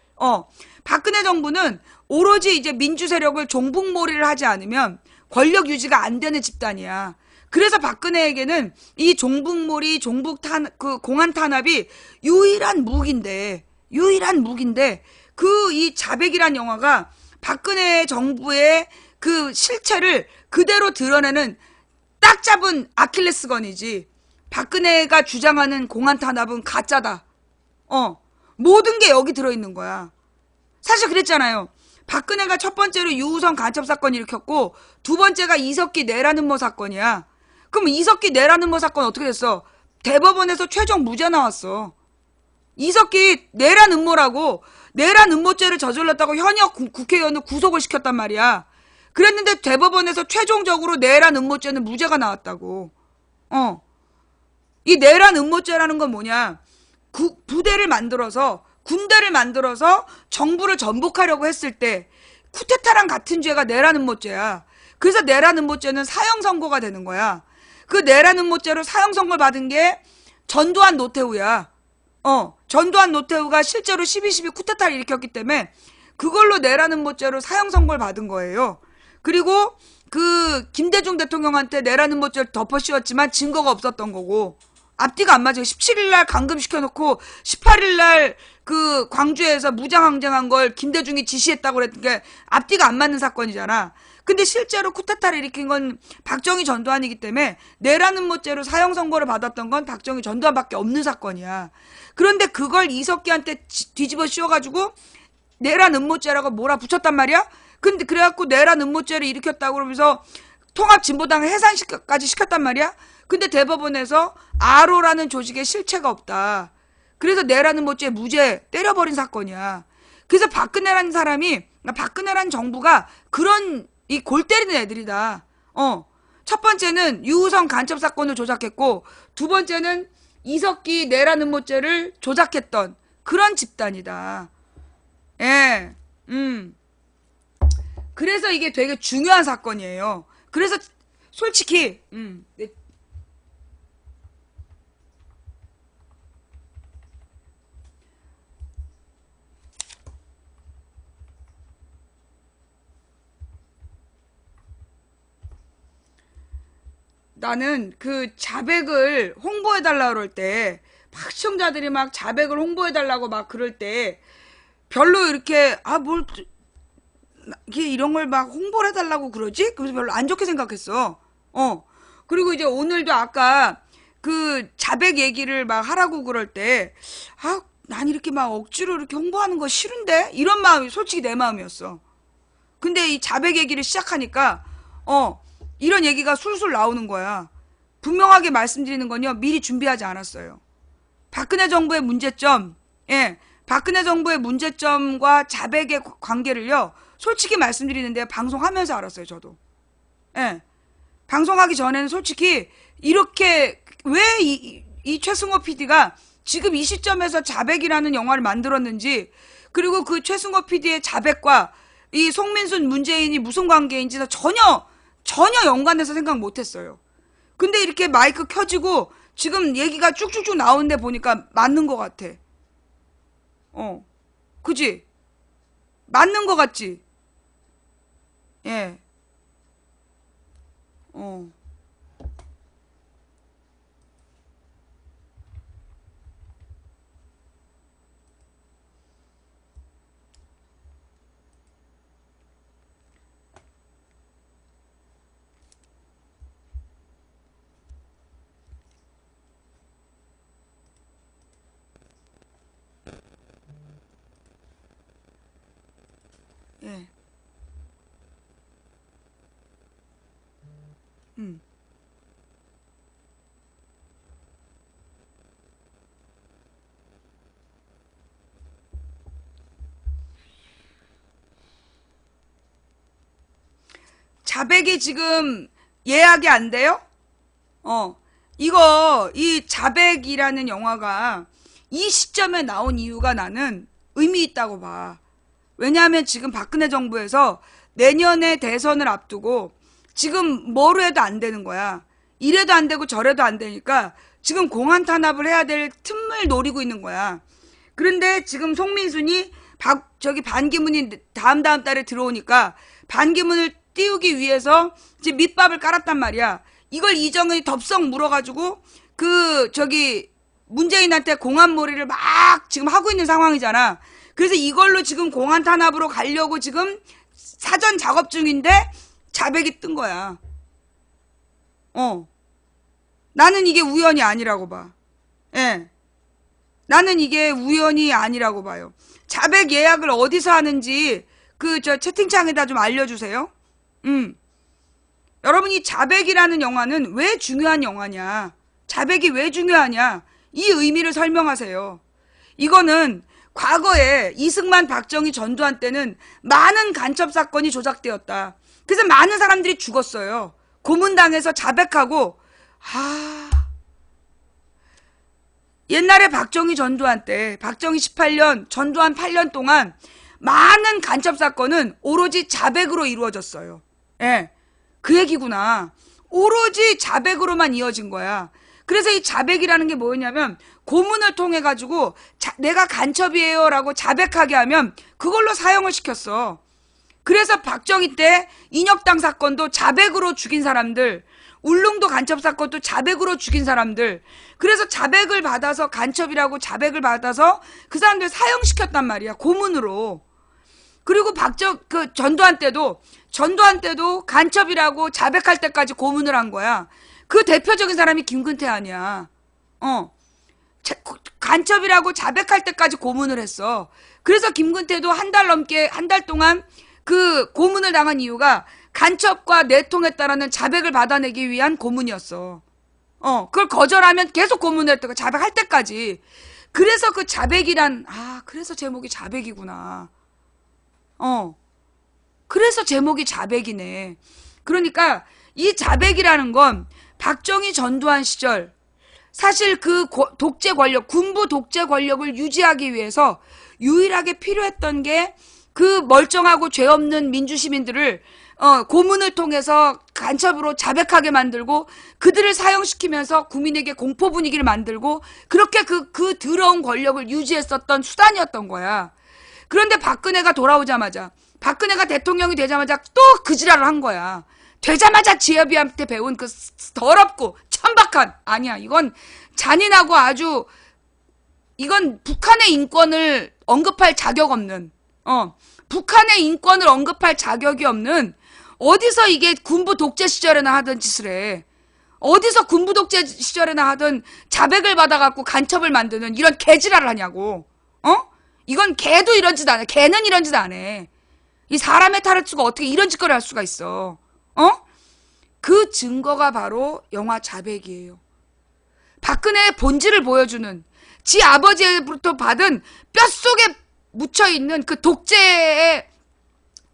박근혜 정부는 오로지 이제 민주 세력을 종북몰이를 하지 않으면 권력 유지가 안 되는 집단이야. 그래서 박근혜에게는 이 종북몰이, 공안 탄압이 유일한 무기인데 그 이 자백이란 영화가 박근혜 정부의 그 실체를 그대로 드러내는 딱 잡은 아킬레스건이지. 박근혜가 주장하는 공안 탄압은 가짜다. 모든 게 여기 들어있는 거야. 사실 그랬잖아요. 박근혜가 첫 번째로 유우성 간첩 사건 일으켰고 두 번째가 이석기 내란 음모 사건이야. 그럼 이석기 내란 음모 사건 어떻게 됐어? 대법원에서 최종 무죄 나왔어. 이석기 내란 음모라고, 내란 음모죄를 저질렀다고 현역 국회의원을 구속을 시켰단 말이야. 그랬는데 대법원에서 최종적으로 내란 음모죄는 무죄가 나왔다고. 이 내란 음모죄라는 건 뭐냐? 부대를 만들어서, 군대를 만들어서 정부를 전복하려고 했을 때 쿠데타랑 같은 죄가 내란 음모죄야. 그래서 내란 음모죄는 사형 선고가 되는 거야. 그 내란 음모죄로 사형 선고를 받은 게 전두환 노태우야. 전두환 노태우가 실제로 12.12 쿠데타를 일으켰기 때문에 그걸로 내란 음모죄로 사형 선고를 받은 거예요. 그리고 그 김대중 대통령한테 내란 음모죄를 덮어 씌웠지만 증거가 없었던 거고, 앞뒤가 안 맞아요. 17일날 감금시켜놓고 18일날 그 광주에서 무장항쟁한 걸 김대중이 지시했다고 그랬는데 앞뒤가 안 맞는 사건이잖아. 근데 실제로 쿠데타를 일으킨 건 박정희 전두환이기 때문에 내란 음모죄로 사형 선고를 받았던 건 박정희 전두환밖에 없는 사건이야. 그런데 그걸 이석기한테 뒤집어 씌워가지고 내란 음모죄라고 몰아붙였단 말이야. 근데 그래갖고 내란 음모죄를 일으켰다고 그러면서 통합진보당을 해산까지 시켰단 말이야. 근데 대법원에서 아로라는 조직에 실체가 없다. 그래서 내란 음모죄 무죄 때려버린 사건이야. 그래서 박근혜라는 사람이, 박근혜라는 정부가 그런 이 골 때리는 애들이다. 첫 번째는 유우성 간첩 사건을 조작했고, 두 번째는 이석기 내란 음모죄를 조작했던 그런 집단이다. 예, 그래서 이게 되게 중요한 사건이에요. 그래서 솔직히, 나는 그 자백을 홍보해달라 그럴 때, 막 시청자들이 막 자백을 홍보해달라고 막 그럴 때, 별로 이렇게, 이게 이런 걸 막 홍보를 해달라고 그러지? 그래서 별로 안 좋게 생각했어. 그리고 이제 오늘도 아까 그 자백 얘기를 막 하라고 그럴 때, 난 이렇게 막 억지로 이렇게 홍보하는 거 싫은데? 이런 마음이 솔직히 내 마음이었어. 근데 이 자백 얘기를 시작하니까, 이런 얘기가 술술 나오는 거야. 분명하게 말씀드리는 건요, 미리 준비하지 않았어요. 박근혜 정부의 문제점, 박근혜 정부의 문제점과 자백의 관계를요, 솔직히 말씀드리는데 방송하면서 알았어요, 저도. 방송하기 전에는 솔직히 이렇게 왜 이 최승호 PD가 지금 이 시점에서 자백이라는 영화를 만들었는지, 그리고 그 최승호 PD의 자백과 이 송민순 문재인이 무슨 관계인지 전혀 연관돼서 생각 못했어요. 근데 이렇게 마이크 켜지고 지금 얘기가 쭉쭉쭉 나오는데 보니까 맞는 것 같아. 그지? 맞는 것 같지? 예. 예. 자백이 지금 예약이 안 돼요? 이 자백이라는 영화가 이 시점에 나온 이유가 나는 의미 있다고 봐. 왜냐하면 지금 박근혜 정부에서 내년에 대선을 앞두고 지금 뭐로 해도 안 되는 거야. 이래도 안 되고 저래도 안 되니까 지금 공안 탄압을 해야 될 틈을 노리고 있는 거야. 그런데 지금 송민순이 반기문이 다음 달에 들어오니까 반기문을 띄우기 위해서 지금 밑밥을 깔았단 말이야. 이걸 이정은이 덥석 물어가지고 문재인한테 공안몰이를 막 지금 하고 있는 상황이잖아. 그래서 이걸로 지금 공안 탄압으로 가려고 지금 사전 작업 중인데 자백이 뜬 거야. 나는 이게 우연이 아니라고 봐. 예. 나는 이게 우연이 아니라고 봐요. 자백 예약을 어디서 하는지 채팅창에다 좀 알려주세요. 여러분이 자백이라는 영화는 왜 중요한 영화냐? 자백이 왜 중요하냐? 이 의미를 설명하세요. 이거는 과거에 이승만, 박정희, 전두환 때는 많은 간첩 사건이 조작되었다. 그래서 많은 사람들이 죽었어요. 고문당해서 자백하고 옛날에 박정희, 전두환 때 박정희 18년, 전두환 8년 동안 많은 간첩 사건은 오로지 자백으로 이루어졌어요. 예, 그 얘기구나. 오로지 자백으로만 이어진 거야. 그래서 이 자백이라는 게 뭐였냐면 고문을 통해 가지고 내가 간첩이에요 라고 자백하게 하면 그걸로 사형을 시켰어. 그래서 박정희 때 인혁당 사건도 자백으로 죽인 사람들, 울릉도 간첩 사건도 자백으로 죽인 사람들, 그래서 자백을 받아서 간첩이라고 자백을 받아서 그 사람들 사형시켰단 말이야, 고문으로. 그리고 전두환 때도 간첩이라고 자백할 때까지 고문을 한 거야. 그 대표적인 사람이 김근태 아니야. 간첩이라고 자백할 때까지 고문을 했어. 그래서 김근태도 한 달 동안 그 고문을 당한 이유가 간첩과 내통했다라는 자백을 받아내기 위한 고문이었어. 그걸 거절하면 계속 고문을 했다가 자백할 때까지. 그래서 그 자백이란, 그래서 제목이 자백이구나. 그래서 제목이 자백이네. 그러니까 이 자백이라는 건 박정희, 전두환 시절 사실 그 독재 권력, 군부 독재 권력을 유지하기 위해서 유일하게 필요했던 게 그 멀쩡하고 죄 없는 민주시민들을 고문을 통해서 간첩으로 자백하게 만들고 그들을 사형시키면서 국민에게 공포 분위기를 만들고 그렇게 그 더러운 권력을 유지했었던 수단이었던 거야. 그런데 박근혜가 돌아오자마자, 박근혜가 대통령이 되자마자 또 그 지랄을 한 거야. 되자마자 지혜비한테 배운 그 더럽고 천박한, 아니야, 이건 잔인하고 아주, 이건 북한의 인권을 언급할 자격 없는, 북한의 인권을 언급할 자격이 없는, 어디서 이게 군부 독재 시절에나 하던 짓을 해. 어디서 군부 독재 시절에나 하던 자백을 받아갖고 간첩을 만드는 이런 개지랄을 하냐고. 이건 개도 이런 짓 안 해. 개는 이런 짓 안 해. 이 사람의 탈을 쓰고 어떻게 이런 짓거리를 할 수가 있어. 그 증거가 바로 영화 자백이에요. 박근혜의 본질을 보여주는, 지 아버지로부터 받은 뼛속에 묻혀있는 그 독재의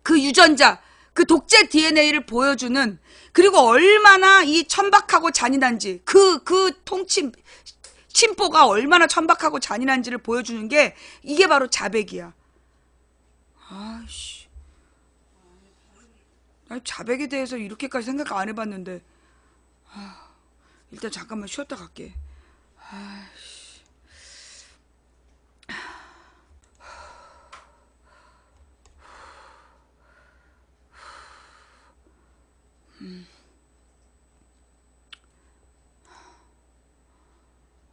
그 유전자, 그 독재 DNA를 보여주는, 그리고 얼마나 이 천박하고 잔인한지, 그 침포가 얼마나 천박하고 잔인한지를 보여주는 게 이게 바로 자백이야. 아이씨. 나 자백에 대해서 이렇게까지 생각 안 해봤는데. 일단 잠깐만 쉬었다 갈게. 아이씨.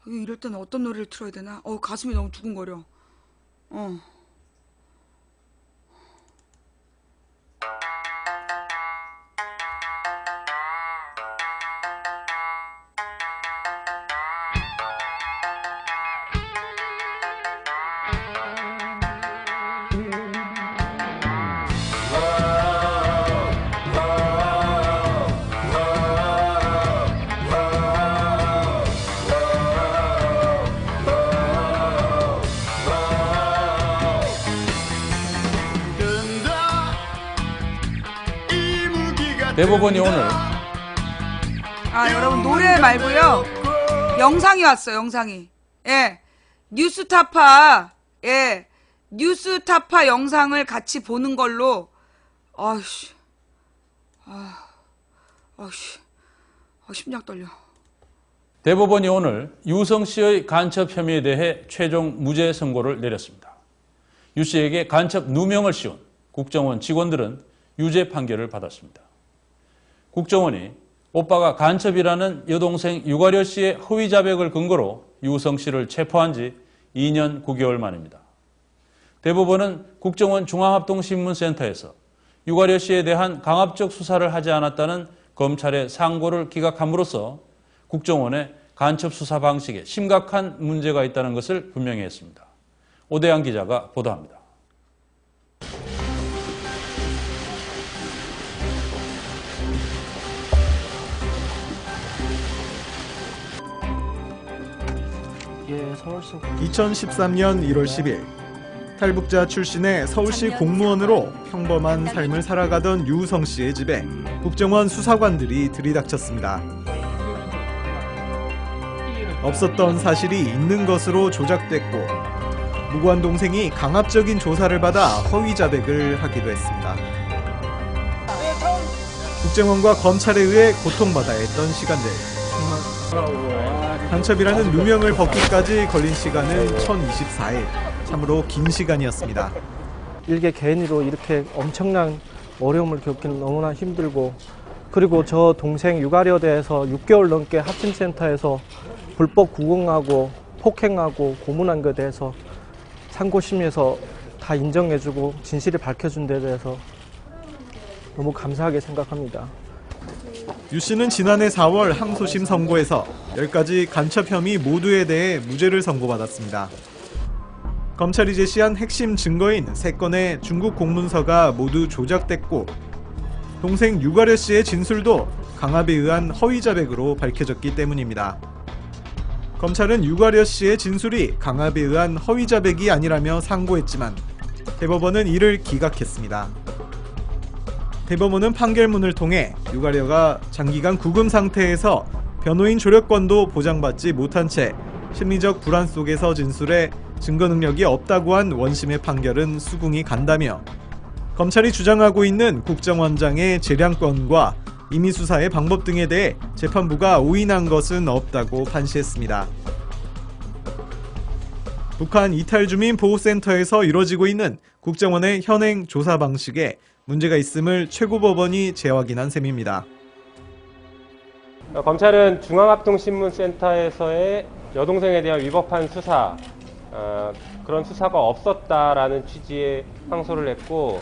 이럴 때는 어떤 노래를 틀어야 되나? 가슴이 너무 두근거려. 대법원이 오늘 여러분 노래 말고요, 영상이 왔어요. 영상이. 예, 뉴스타파 영상을 같이 보는 걸로. 심장 떨려. 대법원이 오늘 유성 씨의 간첩 혐의에 대해 최종 무죄 선고를 내렸습니다. 유 씨에게 간첩 누명을 씌운 국정원 직원들은 유죄 판결을 받았습니다. 국정원이 오빠가 간첩이라는 여동생 유가려 씨의 허위 자백을 근거로 유성 씨를 체포한 지 2년 9개월 만입니다. 대법원은 국정원 중앙합동신문센터에서 유가려 씨에 대한 강압적 수사를 하지 않았다는 검찰의 상고를 기각함으로써 국정원의 간첩 수사 방식에 심각한 문제가 있다는 것을 분명히 했습니다. 오대양 기자가 보도합니다. 예, 서울시 2013년 1월 10일 탈북자 출신의 서울시 공무원으로 평범한 삶을 살아가던 유우성 씨의 집에 국정원 수사관들이 들이닥쳤습니다. 없었던 사실이 있는 것으로 조작됐고 무고한 동생이 강압적인 조사를 받아 허위 자백을 하기도 했습니다. 국정원과 검찰에 의해 고통받아야 했던 시간들. 간첩이라는 누명을 벗기까지 걸린 시간은 1024일. 참으로 긴 시간이었습니다. 일개 개인으로 이렇게 엄청난 어려움을 겪기는 너무나 힘들고, 그리고 저 동생 유가려대에서 6개월 넘게 합심센터에서 불법 구금하고 폭행하고 고문한 것에 대해서 상고심에서 다 인정해주고 진실을 밝혀준 데 대해서 너무 감사하게 생각합니다. 유 씨는 지난해 4월 항소심 선고에서 10가지 간첩 혐의 모두에 대해 무죄를 선고받았습니다. 검찰이 제시한 핵심 증거인 3건의 중국 공문서가 모두 조작됐고 동생 유가려 씨의 진술도 강압에 의한 허위 자백으로 밝혀졌기 때문입니다. 검찰은 유가려 씨의 진술이 강압에 의한 허위 자백이 아니라며 상고했지만 대법원은 이를 기각했습니다. 대법원은 판결문을 통해 유가려가 장기간 구금 상태에서 변호인 조력권도 보장받지 못한 채 심리적 불안 속에서 진술해 증거 능력이 없다고 한 원심의 판결은 수긍이 간다며 검찰이 주장하고 있는 국정원장의 재량권과 임의수사의 방법 등에 대해 재판부가 오인한 것은 없다고 판시했습니다. 북한 이탈주민 보호센터에서 이뤄지고 있는 국정원의 현행 조사 방식에 문제가 있음을 최고법원이 재확인한 셈입니다. 검찰은 중앙합동신문센터에서의 여동생에 대한 위법한 수사, 그런 수사가 없었다라는 취지의 상고를 했고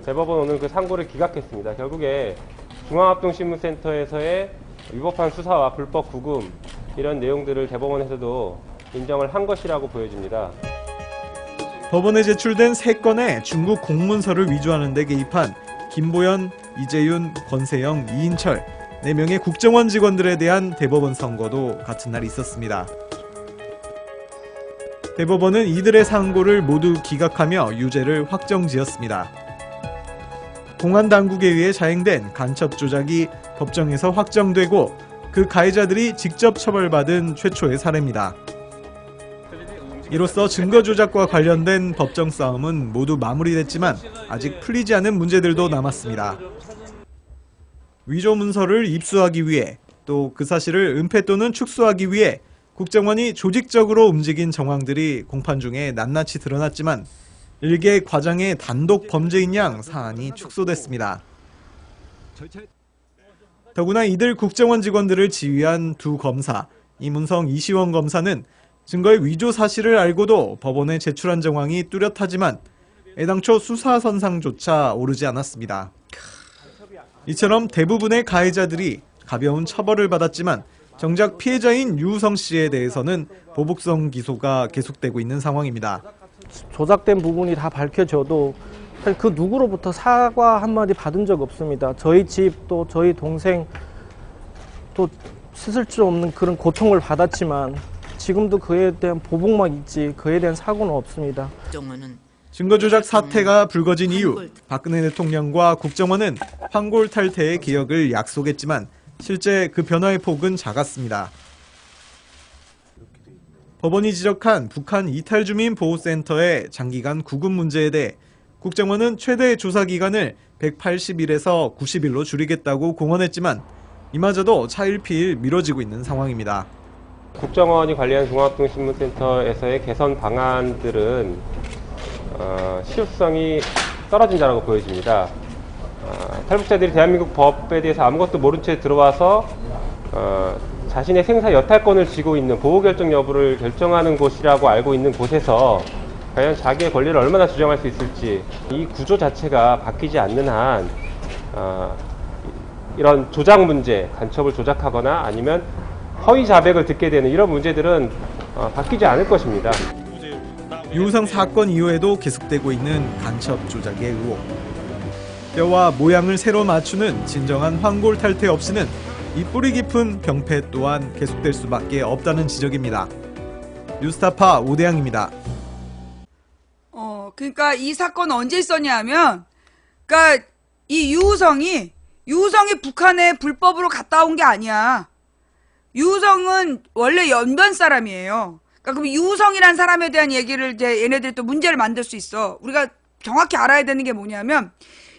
대법원 오늘 그 상고를 기각했습니다. 결국에 중앙합동신문센터에서의 위법한 수사와 불법 구금 이런 내용들을 대법원에서도 인정을 한 것이라고 보여집니다. 법원에 제출된 3건의 중국 공문서를 위조하는 데 개입한 김보연, 이재윤, 권세영, 이인철 4명의 국정원 직원들에 대한 대법원 선고도 같은 날 있었습니다. 대법원은 이들의 상고를 모두 기각하며 유죄를 확정지었습니다. 공안 당국에 의해 자행된 간첩 조작이 법정에서 확정되고 그 가해자들이 직접 처벌받은 최초의 사례입니다. 이로써 증거 조작과 관련된 법정 싸움은 모두 마무리됐지만 아직 풀리지 않은 문제들도 남았습니다. 위조 문서를 입수하기 위해 또 그 사실을 은폐 또는 축소하기 위해 국정원이 조직적으로 움직인 정황들이 공판 중에 낱낱이 드러났지만 일개 과장의 단독 범죄인 양 사안이 축소됐습니다. 더구나 이들 국정원 직원들을 지휘한 두 검사, 이문성, 이시원 검사는 증거의 위조 사실을 알고도 법원에 제출한 정황이 뚜렷하지만 애당초 수사선상조차 오르지 않았습니다. 이처럼 대부분의 가해자들이 가벼운 처벌을 받았지만 정작 피해자인 유우성 씨에 대해서는 보복성 기소가 계속되고 있는 상황입니다. 조작된 부분이 다 밝혀져도 그 누구로부터 사과 한마디 받은 적 없습니다. 저희 집 또 저희 동생 또 씻을 수 없는 그런 고통을 받았지만 지금도 그에 대한 보복만 있지 그에 대한 사고는 없습니다. 증거 조작 사태가 불거진 이후 박근혜 대통령과 국정원은 황골 탈퇴의 개혁을 약속했지만 실제 그 변화의 폭은 작았습니다. 법원이 지적한 북한 이탈주민 보호센터의 장기간 구금 문제에 대해 국정원은 최대 조사 기간을 180일에서 90일로 줄이겠다고 공언했지만 이마저도 차일피일 미뤄지고 있는 상황입니다. 국정원이 관리한 중앙합동신문센터에서의 개선 방안들은 실효성이 떨어진다고 보여집니다. 탈북자들이 대한민국 법에 대해서 아무것도 모른 채 들어와서 자신의 생사 여탈권을 쥐고 있는 보호결정 여부를 결정하는 곳이라고 알고 있는 곳에서 과연 자기의 권리를 얼마나 주장할 수 있을지, 이 구조 자체가 바뀌지 않는 한 이런 조작 문제, 간첩을 조작하거나 아니면 허위 자백을 듣게 되는 이런 문제들은 바뀌지 않을 것입니다. 유우성 사건 이후에도 계속되고 있는 간첩 조작의 의혹. 뼈와 모양을 새로 맞추는 진정한 황골 탈퇴 없이는 이 뿌리 깊은 병폐 또한 계속될 수밖에 없다는 지적입니다. 뉴스타파 오대양입니다. 그러니까 이 사건 언제 있었냐 하면, 그러니까 이 유우성이 북한에 불법으로 갔다 온 게 아니야. 유우성은 원래 연변 사람이에요. 그러니까 그럼 유우성이란 사람에 대한 얘기를 이제 얘네들이 또 문제를 만들 수 있어. 우리가 정확히 알아야 되는 게 뭐냐면,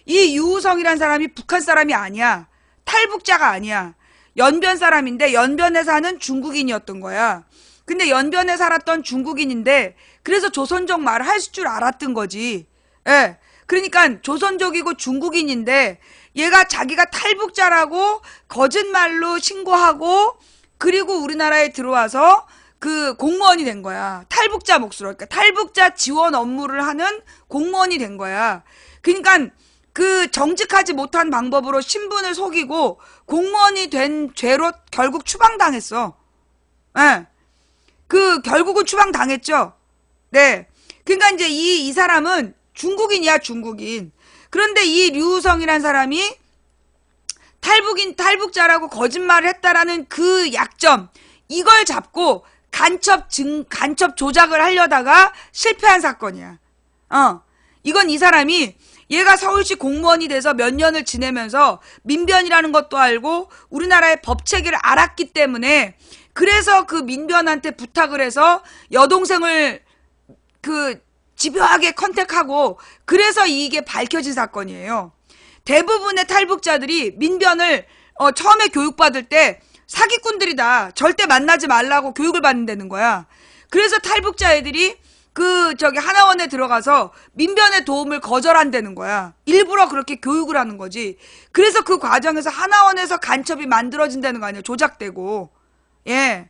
이 유우성이란 사람이 북한 사람이 아니야. 탈북자가 아니야. 연변 사람인데 연변에 사는 중국인이었던 거야. 근데 연변에 살았던 중국인인데 그래서 조선족 말을 할 줄 알았던 거지. 예. 그러니까 조선족이고 중국인인데 얘가 자기가 탈북자라고 거짓말로 신고하고 그리고 우리나라에 들어와서 그 공무원이 된 거야. 탈북자 몫으로. 그러니까 탈북자 지원 업무를 하는 공무원이 된 거야. 그러니까 그 정직하지 못한 방법으로 신분을 속이고 공무원이 된 죄로 결국 추방당했어. 예. 결국은 추방당했죠. 네. 그러니까 이제 이 사람은 중국인이야, 중국인. 그런데 이 류우성이란 사람이 탈북자라고 거짓말을 했다라는 그 약점, 이걸 잡고 간첩 조작을 하려다가 실패한 사건이야. 이건 이 사람이 얘가 서울시 공무원이 돼서 몇 년을 지내면서 민변이라는 것도 알고 우리나라의 법체계를 알았기 때문에 그래서 그 민변한테 부탁을 해서 여동생을 집요하게 컨택하고 그래서 이게 밝혀진 사건이에요. 대부분의 탈북자들이 민변을 처음에 교육받을 때 사기꾼들이다. 절대 만나지 말라고 교육을 받는다는 거야. 그래서 탈북자 애들이 하나원에 들어가서 민변의 도움을 거절한다는 거야. 일부러 그렇게 교육을 하는 거지. 그래서 그 과정에서 하나원에서 간첩이 만들어진다는 거 아니야. 조작되고. 예.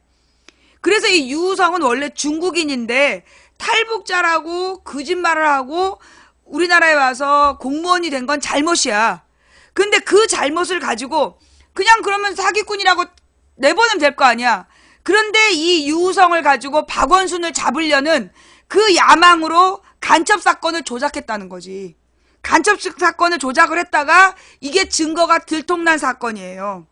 그래서 이 유우성은 원래 중국인인데 탈북자라고 거짓말을 하고 우리나라에 와서 공무원이 된 건 잘못이야. 근데 그 잘못을 가지고 그냥 그러면 사기꾼이라고 내보내면 될 거 아니야. 그런데 이 유우성을 가지고 박원순을 잡으려는 그 야망으로 간첩 사건을 조작했다는 거지. 간첩 사건을 조작을 했다가 이게 증거가 들통난 사건이에요.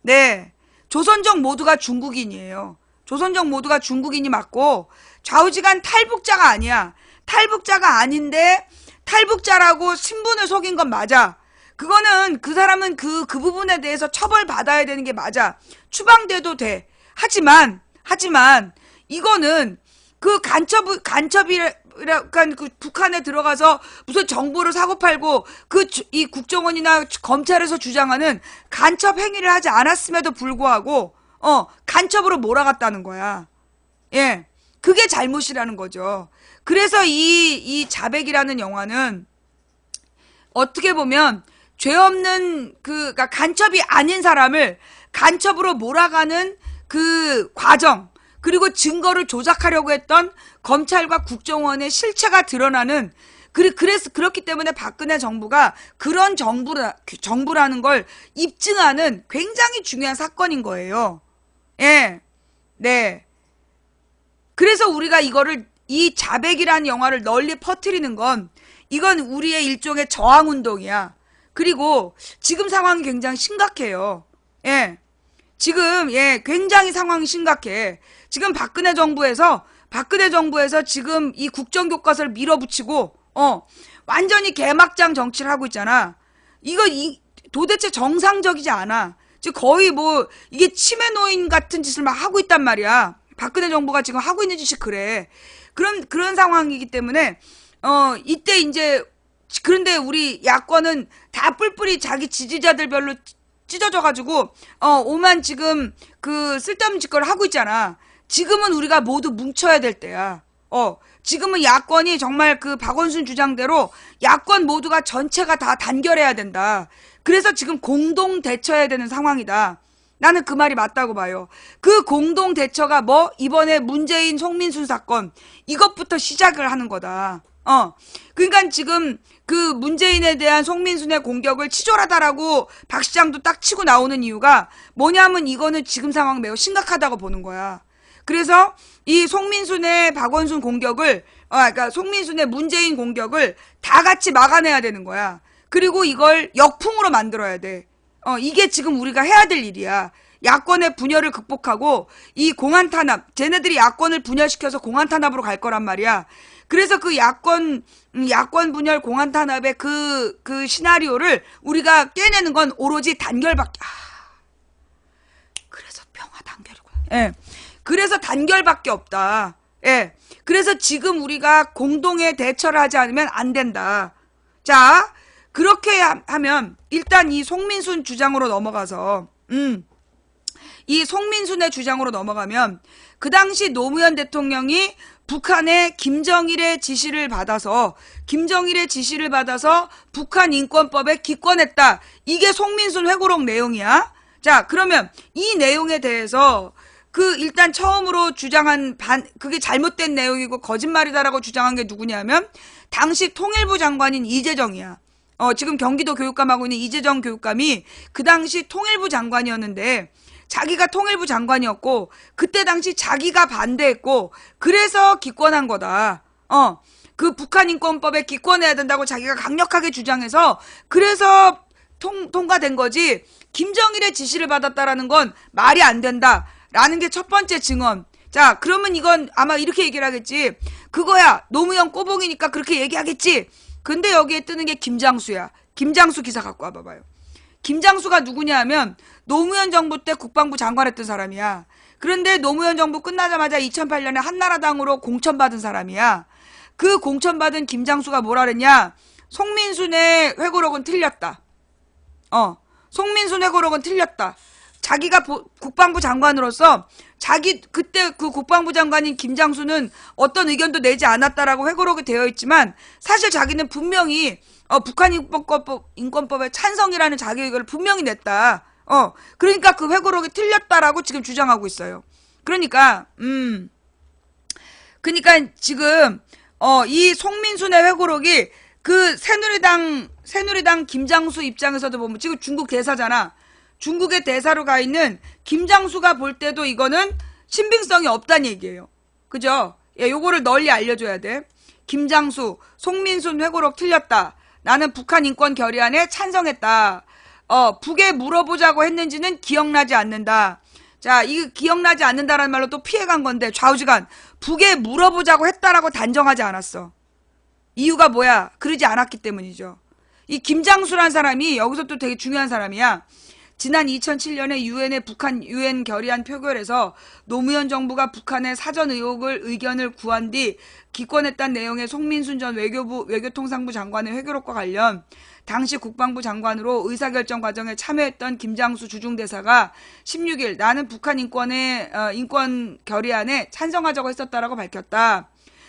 네. 조선족 모두가 중국인이에요. 조선족 모두가 중국인이 맞고 좌우지간 탈북자가 아니야. 탈북자가 아닌데 탈북자라고 신분을 속인 건 맞아. 그거는 그 사람은 그 부분에 대해서 처벌받아야 되는 게 맞아. 추방돼도 돼. 하지만 이거는 그 간첩이랄까 그 북한에 들어가서 무슨 정보를 사고팔고 이 국정원이나 검찰에서 주장하는 간첩 행위를 하지 않았음에도 불구하고 간첩으로 몰아갔다는 거야. 예. 그게 잘못이라는 거죠. 그래서 이 자백이라는 영화는 어떻게 보면 죄 없는 그러니까 간첩이 아닌 사람을 간첩으로 몰아가는 그 과정 그리고 증거를 조작하려고 했던 검찰과 국정원의 실체가 드러나는 그래서 그렇기 때문에 박근혜 정부가 그런 정부라는 걸 입증하는 굉장히 중요한 사건인 거예요. 예. 네. 그래서 우리가 이 자백이라는 영화를 널리 퍼뜨리는 건 이건 우리의 일종의 저항 운동이야. 그리고 지금 상황이 굉장히 심각해요. 예. 지금 굉장히 상황이 심각해. 지금 박근혜 정부에서 지금 이 국정교과서를 밀어붙이고 완전히 개막장 정치를 하고 있잖아. 이거 도대체 정상적이지 않아. 지금 거의 이게 치매 노인 같은 짓을 막 하고 있단 말이야. 박근혜 정부가 지금 하고 있는 짓이 그래. 그런 상황이기 때문에 이때 이제 그런데 우리 야권은 다 뿔뿔이 자기 지지자들별로 찢어져가지고 오만 지금 그 쓸데없는 짓거리를 하고 있잖아. 지금은 우리가 모두 뭉쳐야 될 때야. 지금은 야권이 정말 그 박원순 주장대로 야권 모두가 전체가 다 단결해야 된다. 그래서 지금 공동 대처해야 되는 상황이다. 나는 그 말이 맞다고 봐요. 그 공동 대처가 이번에 문재인 송민순 사건 이것부터 시작을 하는 거다. 그러니까 지금 그 문재인에 대한 송민순의 공격을 치졸하다라고 박 시장도 딱 치고 나오는 이유가 뭐냐면 이거는 지금 상황 매우 심각하다고 보는 거야. 그래서 이 송민순의 박원순 공격을, 그러니까 송민순의 문재인 공격을 다 같이 막아내야 되는 거야. 그리고 이걸 역풍으로 만들어야 돼. 이게 지금 우리가 해야 될 일이야. 야권의 분열을 극복하고 이 공안 탄압, 쟤네들이 야권을 분열시켜서 공안 탄압으로 갈 거란 말이야. 그래서 그 야권 분열 공안 탄압의 그 시나리오를 우리가 깨내는 건 오로지 단결밖에. 그래서 평화 단결이구나. 예. 그래서 단결밖에 없다. 예. 그래서 지금 우리가 공동의 대처를 하지 않으면 안 된다. 자, 그렇게 하면 일단 이 송민순 주장으로 넘어가서 이 송민순의 주장으로 넘어가면 그 당시 노무현 대통령이 북한의 김정일의 지시를 받아서 북한 인권법에 기권했다. 이게 송민순 회고록 내용이야. 자, 그러면 이 내용에 대해서 그 일단 처음으로 주장한 그게 잘못된 내용이고 거짓말이다라고 주장한 게 누구냐면 당시 통일부 장관인 이재정이야. 지금 경기도 교육감하고 있는 이재정 교육감이 그 당시 통일부 장관이었는데 자기가 통일부 장관이었고 그때 당시 자기가 반대했고 그래서 기권한 거다. 그 북한 인권법에 기권해야 된다고 자기가 강력하게 주장해서 그래서 통과된 거지. 김정일의 지시를 받았다라는 건 말이 안 된다라는 게 첫 번째 증언. 자, 그러면 이건 아마 이렇게 얘기를 하겠지. 그거야. 노무현 꼬봉이니까 그렇게 얘기하겠지. 근데 여기에 뜨는 게 김장수야. 김장수 기사 갖고 와봐봐요. 김장수가 누구냐 하면 노무현 정부 때 국방부 장관 했던 사람이야. 그런데 노무현 정부 끝나자마자 2008년에 한나라당으로 공천받은 사람이야. 그 공천받은 김장수가 뭐라 그랬냐. 송민순의 회고록은 틀렸다. 송민순 회고록은 틀렸다. 자기가 국방부 장관으로서 그때 그 국방부 장관인 김장수는 어떤 의견도 내지 않았다라고 회고록이 되어 있지만 사실 자기는 분명히 북한 인권법에 찬성이라는 자기 의견을 분명히 냈다. 그러니까 그 회고록이 틀렸다라고 지금 주장하고 있어요. 그러니까 지금 이 송민순의 회고록이 그 새누리당 김장수 입장에서도 보면 지금 중국 대사잖아. 중국의 대사로 가 있는 김장수가 볼 때도 이거는 신빙성이 없다는 얘기예요. 그죠? 예, 요거를 널리 알려줘야 돼. 김장수, 송민순 회고록 틀렸다. 나는 북한 인권 결의안에 찬성했다. 북에 물어보자고 했는지는 기억나지 않는다. 자, 이 기억나지 않는다라는 말로 또 피해간 건데 좌우지간 북에 물어보자고 했다라고 단정하지 않았어. 이유가 뭐야? 그러지 않았기 때문이죠. 이 김장수라는 사람이 여기서 또 되게 중요한 사람이야. 지난 2007년에 유엔의 북한 유엔 결의안 표결에서 노무현 정부가 북한의 사전 의견을 구한 뒤 기권했다는 내용의 송민순 전 외교통상부 장관의 회고록과 관련 당시 국방부 장관으로 의사결정 과정에 참여했던 김장수 주중대사가 16일 나는 북한 인권 결의안에 찬성하자고 했었다라고 밝혔다.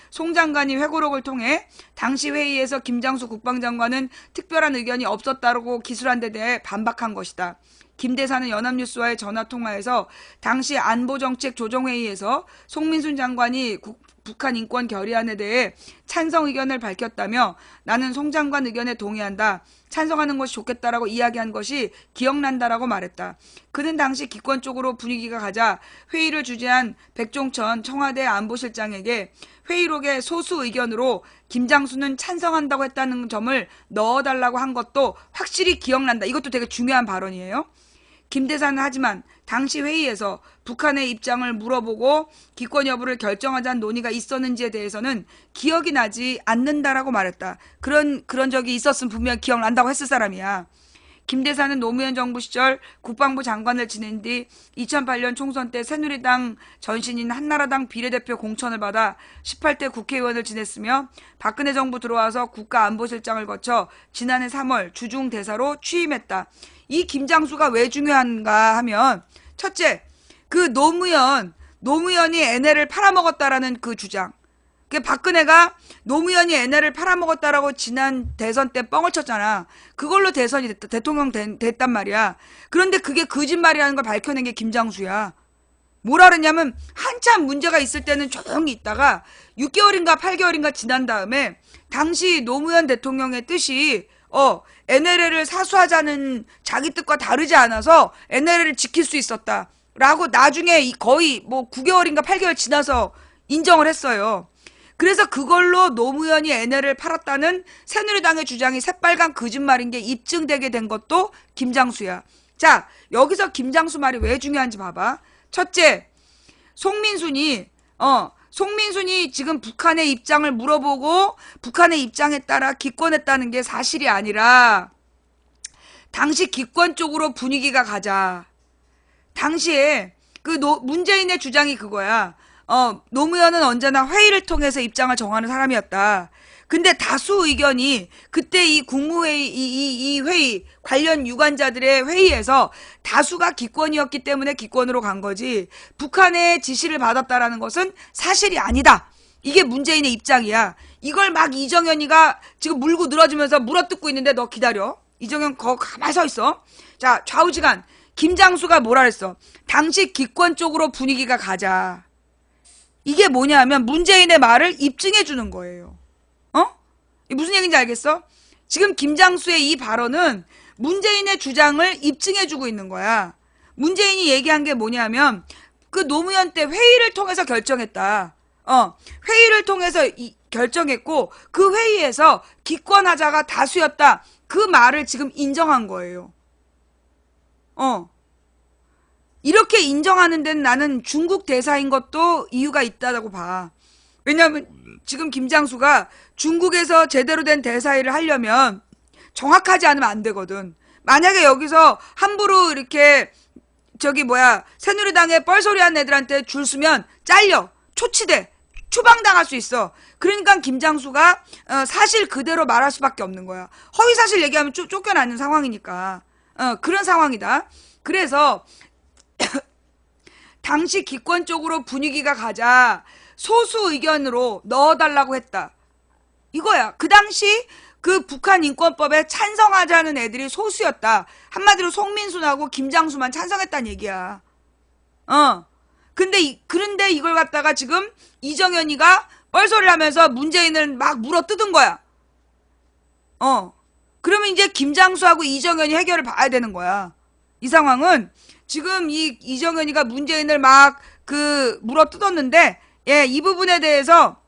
송 장관이 회고록을 통해 당시 회의에서 김장수 국방장관은 특별한 의견이 없었다고 기술한 데 대해 반박한 것이다. 김 대사는 연합뉴스와의 전화통화에서 당시 안보정책조정회의에서 송민순 장관이 북한 인권 결의안에 대해 찬성 의견을 밝혔다며 나는 송 장관 의견에 동의한다. 찬성하는 것이 좋겠다라고 이야기한 것이 기억난다라고 말했다. 그는 당시 기권 쪽으로 분위기가 가자 회의를 주재한 백종천 청와대 안보실장에게 회의록의 소수 의견으로 김장수는 찬성한다고 했다는 점을 넣어달라고 한 것도 확실히 기억난다. 이것도 되게 중요한 발언이에요. 김 대사는 하지만 당시 회의에서 북한의 입장을 물어보고 기권 여부를 결정하자는 논의가 있었는지에 대해서는 기억이 나지 않는다라고 말했다. 그런 적이 있었으면 분명히 기억난다고 했을 사람이야. 김 대사는 노무현 정부 시절 국방부 장관을 지낸 뒤 2008년 총선 때 새누리당 전신인 한나라당 비례대표 공천을 받아 18대 국회의원을 지냈으며 박근혜 정부 들어와서 국가안보실장을 거쳐 지난해 3월 주중대사로 취임했다. 이 김장수가 왜 중요한가 하면 첫째, 그 노무현이 NL을 팔아먹었다라는 그 주장. 박근혜가 노무현이 NL을 팔아먹었다라고 지난 대선 때 뻥을 쳤잖아. 그걸로 대선이 됐다. 대통령 됐단 말이야. 그런데 그게 거짓말이라는 걸 밝혀낸 게 김장수야. 뭐라 그랬냐면 한참 문제가 있을 때는 조용히 있다가 6개월인가 8개월인가 지난 다음에 당시 노무현 대통령의 뜻이 NLL을 사수하자는 자기 뜻과 다르지 않아서 NLL을 지킬 수 있었다. 라고 나중에 거의 뭐 9개월인가 8개월 지나서 인정을 했어요. 그래서 그걸로 노무현이 NLL을 팔았다는 새누리당의 주장이 새빨간 거짓말인 게 입증되게 된 것도 김장수야. 자, 여기서 김장수 말이 왜 중요한지 봐봐. 첫째, 송민순이 지금 북한의 입장을 물어보고 북한의 입장에 따라 기권했다는 게 사실이 아니라 당시 기권 쪽으로 분위기가 가자. 당시에 문재인의 주장이 그거야. 노무현은 언제나 회의를 통해서 입장을 정하는 사람이었다. 근데 다수 의견이 그때 이 국무회의, 이 회의, 관련 유관자들의 회의에서 다수가 기권이었기 때문에 기권으로 간 거지, 북한의 지시를 받았다라는 것은 사실이 아니다. 이게 문재인의 입장이야. 이걸 막 이정현이가 지금 물고 늘어지면서 물어뜯고 있는데 너 기다려. 이정현 거 가만히 서 있어. 자, 좌우지간. 김장수가 뭐라 그랬어? 당시 기권 쪽으로 분위기가 가자. 이게 뭐냐면 문재인의 말을 입증해 주는 거예요. 무슨 얘기인지 알겠어? 지금 김장수의 이 발언은 문재인의 주장을 입증해 주고 있는 거야. 문재인이 얘기한 게 뭐냐면 그 노무현 때 회의를 통해서 결정했다. 회의를 통해서 결정했고 그 회의에서 기권하자가 다수였다. 그 말을 지금 인정한 거예요. 이렇게 인정하는 데는 나는 중국 대사인 것도 이유가 있다고 봐. 왜냐하면 지금 김장수가 중국에서 제대로 된 대사 일을 하려면 정확하지 않으면 안 되거든. 만약에 여기서 함부로 이렇게 새누리당에 뻘소리한 애들한테 줄 서면 잘려, 초치돼, 추방당할 수 있어. 그러니까 김장수가 사실 그대로 말할 수밖에 없는 거야. 허위사실 얘기하면 쫓겨나는 상황이니까. 그런 상황이다. 그래서 당시 기권 쪽으로 분위기가 가자 소수 의견으로 넣어달라고 했다. 이거야. 그 당시 그 북한 인권법에 찬성하자는 애들이 소수였다. 한마디로 송민순하고 김장수만 찬성했다는 얘기야. 그런데 이걸 갖다가 지금 이정현이가 뻘소리를 하면서 문재인을 막 물어뜯은 거야. 그러면 이제 김장수하고 이정현이 해결을 봐야 되는 거야. 이 상황은 지금 이정현이가 문재인을 막 물어뜯었는데, 예, 이 부분에 대해서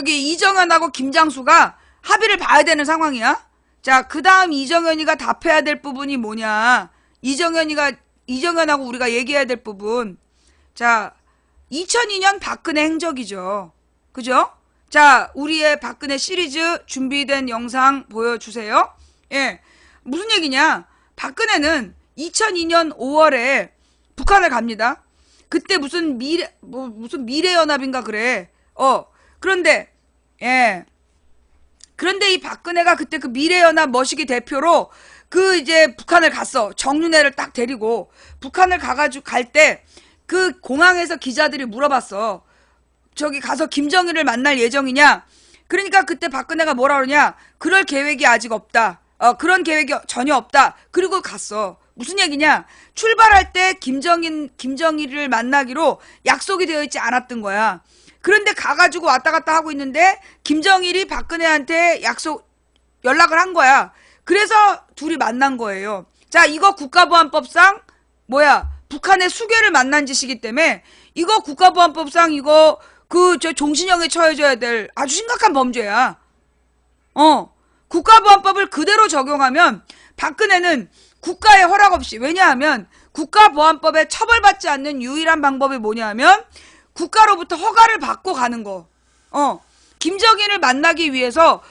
이정현하고 김장수가 합의를 봐야 되는 상황이야. 자, 그 다음 이정현이가 답해야 될 부분이 뭐냐. 이정현하고 우리가 얘기해야 될 부분. 자, 2002년 박근혜 행적이죠. 그죠? 자, 우리의 박근혜 시리즈 준비된 영상 보여주세요. 예. 무슨 얘기냐? 박근혜는 2002년 5월에 북한을 갑니다. 그때 무슨 미래연합인가 그래. 그런데 이 박근혜가 그때 그 미래연합 머시기 대표로 이제 북한을 갔어. 정윤회를 딱 데리고 북한을 가가지고 갈 때 그 공항에서 기자들이 물어봤어. 저기 가서 김정일을 만날 예정이냐? 그러니까 그때 박근혜가 뭐라 그러냐? 그럴 계획이 아직 없다. 그런 계획이 전혀 없다. 그리고 갔어. 무슨 얘기냐? 출발할 때 김정일을 만나기로 약속이 되어 있지 않았던 거야. 그런데 가가지고 왔다 갔다 하고 있는데 김정일이 박근혜한테 연락을 한 거야. 그래서 둘이 만난 거예요. 자, 이거 국가보안법상 북한의 수괴를 만난 짓이기 때문에 이거 국가보안법상 이거 종신형에 처해져야 될 아주 심각한 범죄야. 국가보안법을 그대로 적용하면 박근혜는 국가의 허락 없이, 왜냐하면 국가보안법에 처벌받지 않는 유일한 방법이 뭐냐면 국가로부터 허가를 받고 가는 거. 김정일을 만나기 위해서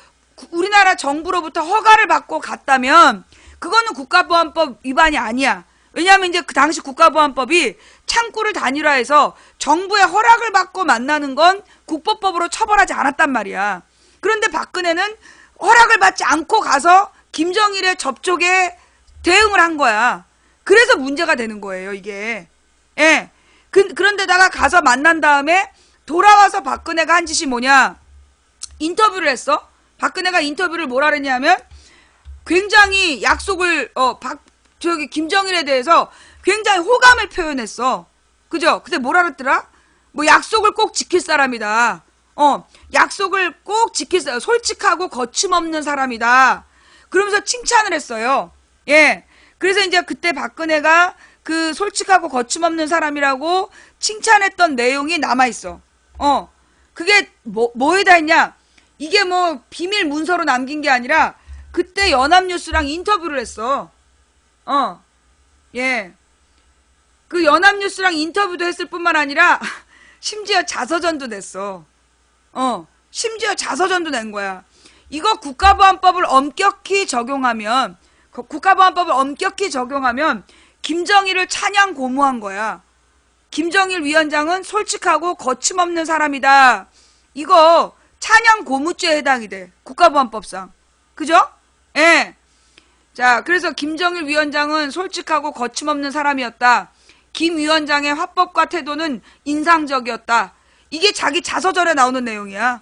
우리나라 정부로부터 허가를 받고 갔다면 그거는 국가보안법 위반이 아니야. 왜냐하면 이제 그 당시 국가보안법이 창구를 단일화해서 정부의 허락을 받고 만나는 건 국보법으로 처벌하지 않았단 말이야. 그런데 박근혜는 허락을 받지 않고 가서 김정일의 접촉에 대응을 한 거야. 그래서 문제가 되는 거예요, 이게. 예. 그런데다가 가서 만난 다음에 돌아와서 박근혜가 한 짓이 뭐냐? 인터뷰를 했어. 박근혜가 인터뷰를 뭐라 그랬냐면 굉장히 약속을 김정일에 대해서 굉장히 호감을 표현했어. 그죠? 근데 뭐라 그랬더라? 약속을 꼭 지킬 사람이다. 약속을 꼭 지켰어요. 솔직하고 거침없는 사람이다. 그러면서 칭찬을 했어요. 예. 그래서 이제 그때 박근혜가 그 솔직하고 거침없는 사람이라고 칭찬했던 내용이 남아있어. 그게 뭐에다 했냐? 이게 뭐 비밀 문서로 남긴 게 아니라 그때 연합뉴스랑 인터뷰를 했어. 예. 그 연합뉴스랑 인터뷰도 했을 뿐만 아니라 심지어 자서전도 냈어. 심지어 자서전도 낸 거야. 이거 국가보안법을 엄격히 적용하면 김정일을 찬양 고무한 거야. 김정일 위원장은 솔직하고 거침없는 사람이다. 이거 찬양 고무죄에 해당이 돼. 국가보안법상. 그죠? 예. 자, 그래서 김정일 위원장은 솔직하고 거침없는 사람이었다. 김 위원장의 화법과 태도는 인상적이었다. 이게 자기 자서전에 나오는 내용이야.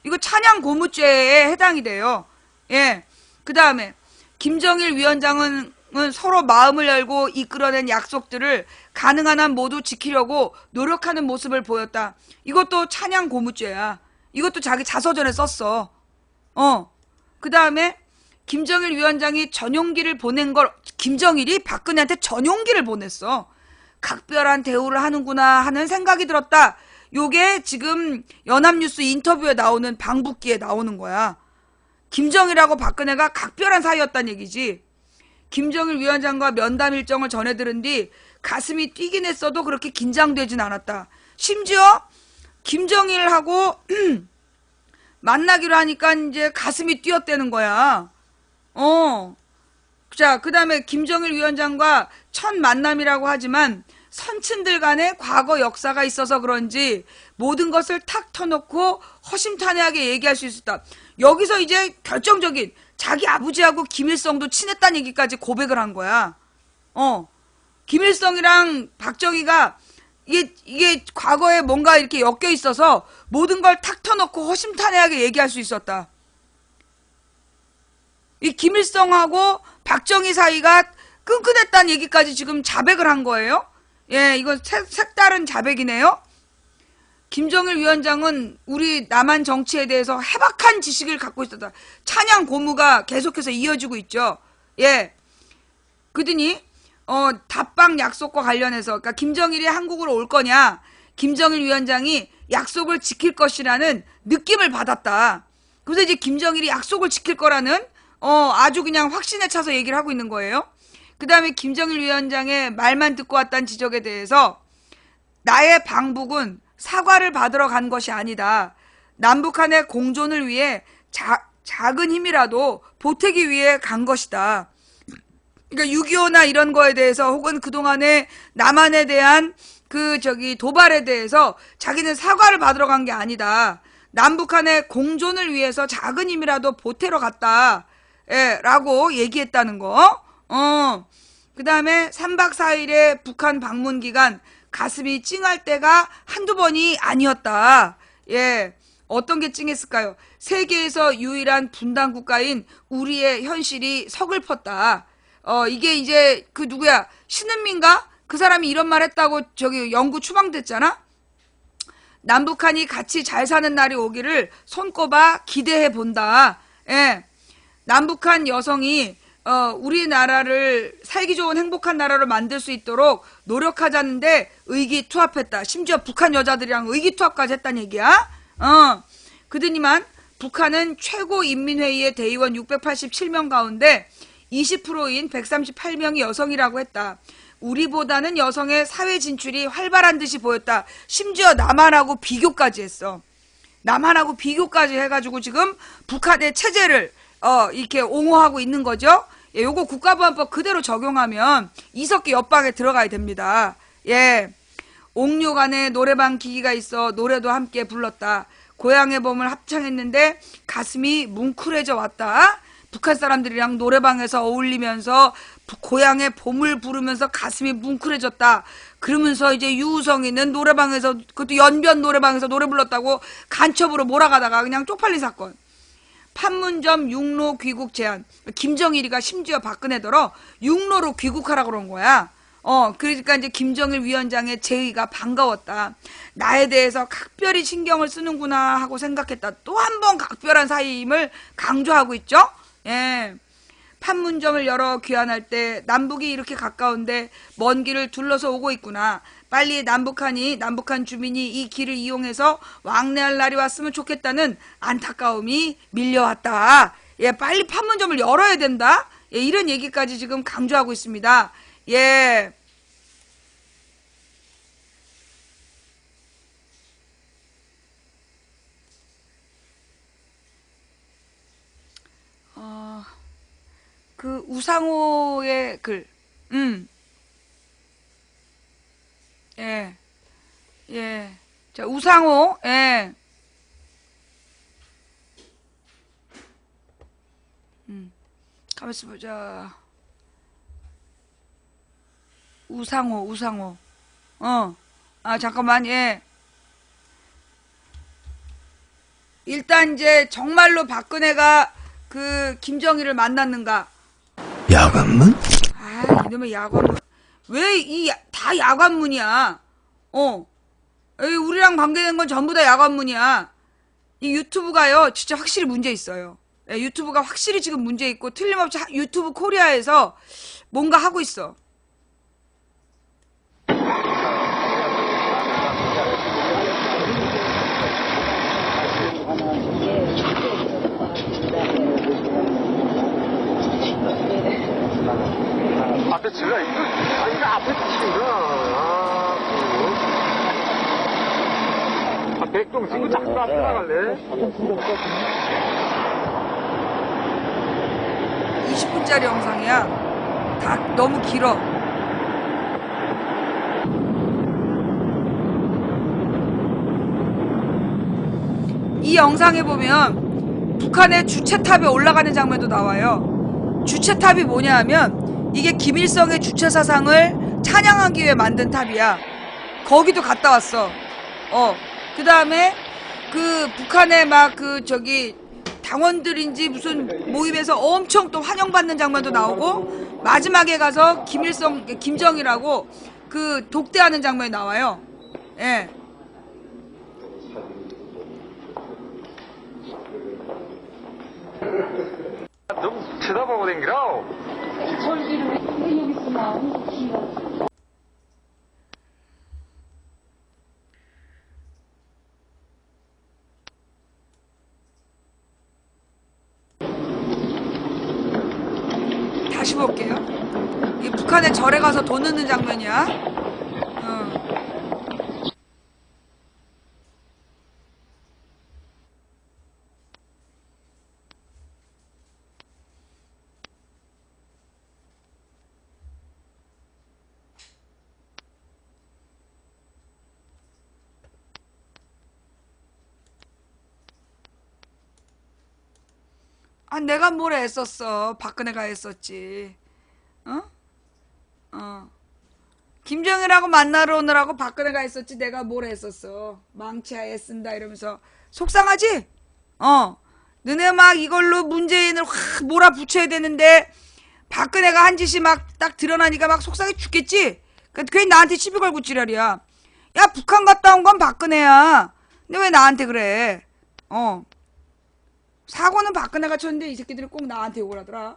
이거 찬양 고무죄에 해당이 돼요. 예. 그 다음에 김정일 위원장은 서로 마음을 열고 이끌어낸 약속들을 가능한 한 모두 지키려고 노력하는 모습을 보였다. 이것도 찬양 고무죄야. 이것도 자기 자서전에 썼어. 그 다음에 김정일 위원장이 전용기를 보낸 걸 김정일이 박근혜한테 전용기를 보냈어. 각별한 대우를 하는구나 하는 생각이 들었다. 요게 지금 연합뉴스 인터뷰에 나오는 방북기에 나오는 거야. 김정일하고 박근혜가 각별한 사이였단 얘기지. 김정일 위원장과 면담 일정을 전해 들은 뒤 가슴이 뛰긴 했어도 그렇게 긴장되진 않았다. 심지어 김정일하고 만나기로 하니까 이제 가슴이 뛰었다는 거야. 자, 그 다음에 김정일 위원장과 첫 만남이라고 하지만 선친들 간에 과거 역사가 있어서 그런지 모든 것을 탁 터놓고 허심탄회하게 얘기할 수 있었다. 여기서 이제 결정적인 자기 아버지하고 김일성도 친했다는 얘기까지 고백을 한 거야. 김일성이랑 박정희가 이게 과거에 뭔가 이렇게 엮여 있어서 모든 걸 탁 터놓고 허심탄회하게 얘기할 수 있었다. 이 김일성하고 박정희 사이가 끈끈했다는 얘기까지 지금 자백을 한 거예요. 예, 이건 색다른 자백이네요. 김정일 위원장은 우리 남한 정치에 대해서 해박한 지식을 갖고 있었다. 찬양 고무가 계속해서 이어지고 있죠. 예. 그러더니 답방 약속과 관련해서 그러니까 김정일이 한국으로 올 거냐, 김정일 위원장이 약속을 지킬 것이라는 느낌을 받았다. 그래서 이제 김정일이 약속을 지킬 거라는 아주 그냥 확신에 차서 얘기를 하고 있는 거예요. 그 다음에 김정일 위원장의 말만 듣고 왔다는 지적에 대해서 나의 방북은 사과를 받으러 간 것이 아니다. 남북한의 공존을 위해 작은 힘이라도 보태기 위해 간 것이다. 그러니까 6.25나 이런 거에 대해서 혹은 그동안의 남한에 대한 도발에 대해서 자기는 사과를 받으러 간 게 아니다. 남북한의 공존을 위해서 작은 힘이라도 보태러 갔다. 예, 라고 얘기했다는 거. 그 다음에 3박 4일의 북한 방문 기간 가슴이 찡할 때가 한두 번이 아니었다. 예. 어떤 게 찡했을까요? 세계에서 유일한 분단 국가인 우리의 현실이 서글펐다. 이게 이제 누구야? 신은민가? 그 사람이 이런 말 했다고 영구 추방됐잖아? 남북한이 같이 잘 사는 날이 오기를 손꼽아 기대해 본다. 예. 남북한 여성이 우리나라를 살기 좋은 행복한 나라로 만들 수 있도록 노력하자는데 의기투합했다. 심지어 북한 여자들이랑 의기투합까지 했다는 얘기야. 그러더니만 북한은 최고인민회의의 대의원 687명 가운데 20%인 138명이 여성이라고 했다. 우리보다는 여성의 사회 진출이 활발한 듯이 보였다. 심지어 남한하고 비교까지 했어. 남한하고 비교까지 해가지고 지금 북한의 체제를 이렇게 옹호하고 있는 거죠. 예, 요거 국가보안법 그대로 적용하면 이석기 옆방에 들어가야 됩니다. 예. 옥류관에 노래방 기기가 있어 노래도 함께 불렀다. 고향의 봄을 합창했는데 가슴이 뭉클해져 왔다. 북한 사람들이랑 노래방에서 어울리면서 고향의 봄을 부르면서 가슴이 뭉클해졌다. 그러면서 이제 유우성이는 노래방에서, 그것도 연변 노래방에서 노래 불렀다고 간첩으로 몰아가다가 그냥 쪽팔린 사건. 판문점 육로 귀국 제한. 김정일이가 심지어 박근혜더러 육로로 귀국하라고 그런 거야. 그러니까 이제 김정일 위원장의 제의가 반가웠다. 나에 대해서 각별히 신경을 쓰는구나 하고 생각했다. 또 한 번 각별한 사이임을 강조하고 있죠. 예. 판문점을 열어 귀환할 때 남북이 이렇게 가까운데 먼 길을 둘러서 오고 있구나. 빨리 남북한 주민이 이 길을 이용해서 왕래할 날이 왔으면 좋겠다는 안타까움이 밀려왔다. 예, 빨리 판문점을 열어야 된다. 예, 이런 얘기까지 지금 강조하고 있습니다. 예. 그 우상호의 글. 예. 예. 자, 우상호. 예. 가만있어 보자. 우상호. 잠깐만, 예. 일단 이제 정말로 박근혜가 그 김정일을 만났는가? 야관문? 아, 이놈의 야관문. 왜 다 야관문이야? 우리랑 관계된 건 전부 다 야관문이야. 이 유튜브가요, 진짜 확실히 문제 있어요. 예, 유튜브가 확실히 지금 문제 있고, 틀림없이 유튜브 코리아에서 뭔가 하고 있어. 앞에 지가 있어? 아니, 그 앞에 지가. 백동 친구 자꾸 앞에 나갈래? 20분짜리 영상이야. 다 너무 길어. 이 영상에 보면 북한의 주체탑에 올라가는 장면도 나와요. 주체탑이 뭐냐 하면 이게 김일성의 주체 사상을 찬양하기 위해 만든 탑이야. 거기도 갔다 왔어. 그 다음에 그 북한의 막 그 저기 당원들인지 무슨 모임에서 엄청 또 환영받는 장면도 나오고, 마지막에 가서 김정일하고 그 독대하는 장면이 나와요. 예. 너무 쳐다보고 댕기라. 다시 볼게요. 이 북한의 절에 가서 돈 넣는 장면이야. 아, 내가 뭘 했었어. 박근혜가 했었지. 김정일하고 만나러 오느라고 박근혜가 했었지. 내가 뭘 했었어. 망치야 애쓴다 이러면서. 속상하지? 너네 막 이걸로 문재인을 확 몰아붙여야 되는데 박근혜가 한 짓이 막 딱 드러나니까 막 속상해 죽겠지? 괜히 나한테 시비 걸고 지랄이야. 야, 북한 갔다 온 건 박근혜야. 근데 왜 나한테 그래? 사고는 박근혜가 쳤는데 이 새끼들이 꼭 나한테 욕을 하더라.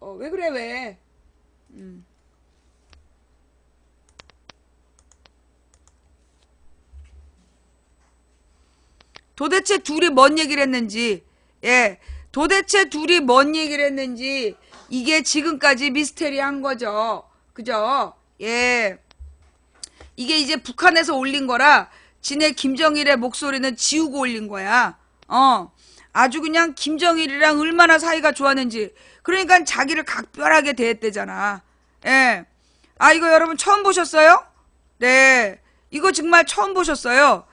왜 그래, 왜? 도대체 둘이 뭔 얘기를 했는지, 예, 도대체 둘이 뭔 얘기를 했는지, 이게 지금까지 미스테리한 거죠. 그죠? 예. 이게 이제 북한에서 올린 거라, 지네 김정일의 목소리는 지우고 올린 거야. 아주 그냥 김정일이랑 얼마나 사이가 좋았는지. 그러니까 자기를 각별하게 대했대잖아. 예. 아, 이거 여러분 처음 보셨어요? 네. 이거 정말 처음 보셨어요.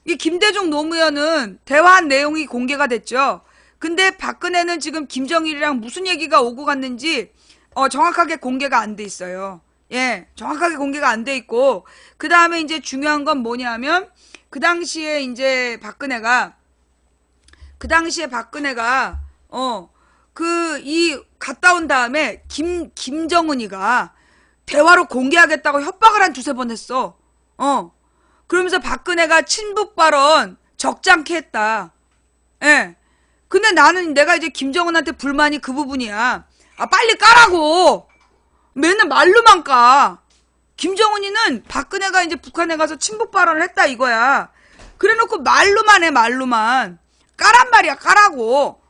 이 김대중 노무현은 대화한 내용이 공개가 됐죠. 근데 박근혜는 지금 김정일이랑 무슨 얘기가 오고 갔는지 정확하게 공개가 안 돼 있어요. 예. 정확하게 공개가 안 돼 있고, 그 다음에 이제 중요한 건 뭐냐면, 그 당시에 박근혜가 갔다 온 다음에 김정은이가 대화로 공개하겠다고 협박을 한 두세 번 했어. 그러면서 박근혜가 친북 발언 적잖게 했다. 예. 근데 나는 내가 이제 김정은한테 불만이 그 부분이야. 아, 빨리 까라고! 맨날 말로만 까. 김정은이는 박근혜가 이제 북한에 가서 친북 발언을 했다 이거야. 그래 놓고 말로만 해, 말로만. 까란 말이야, 까라고.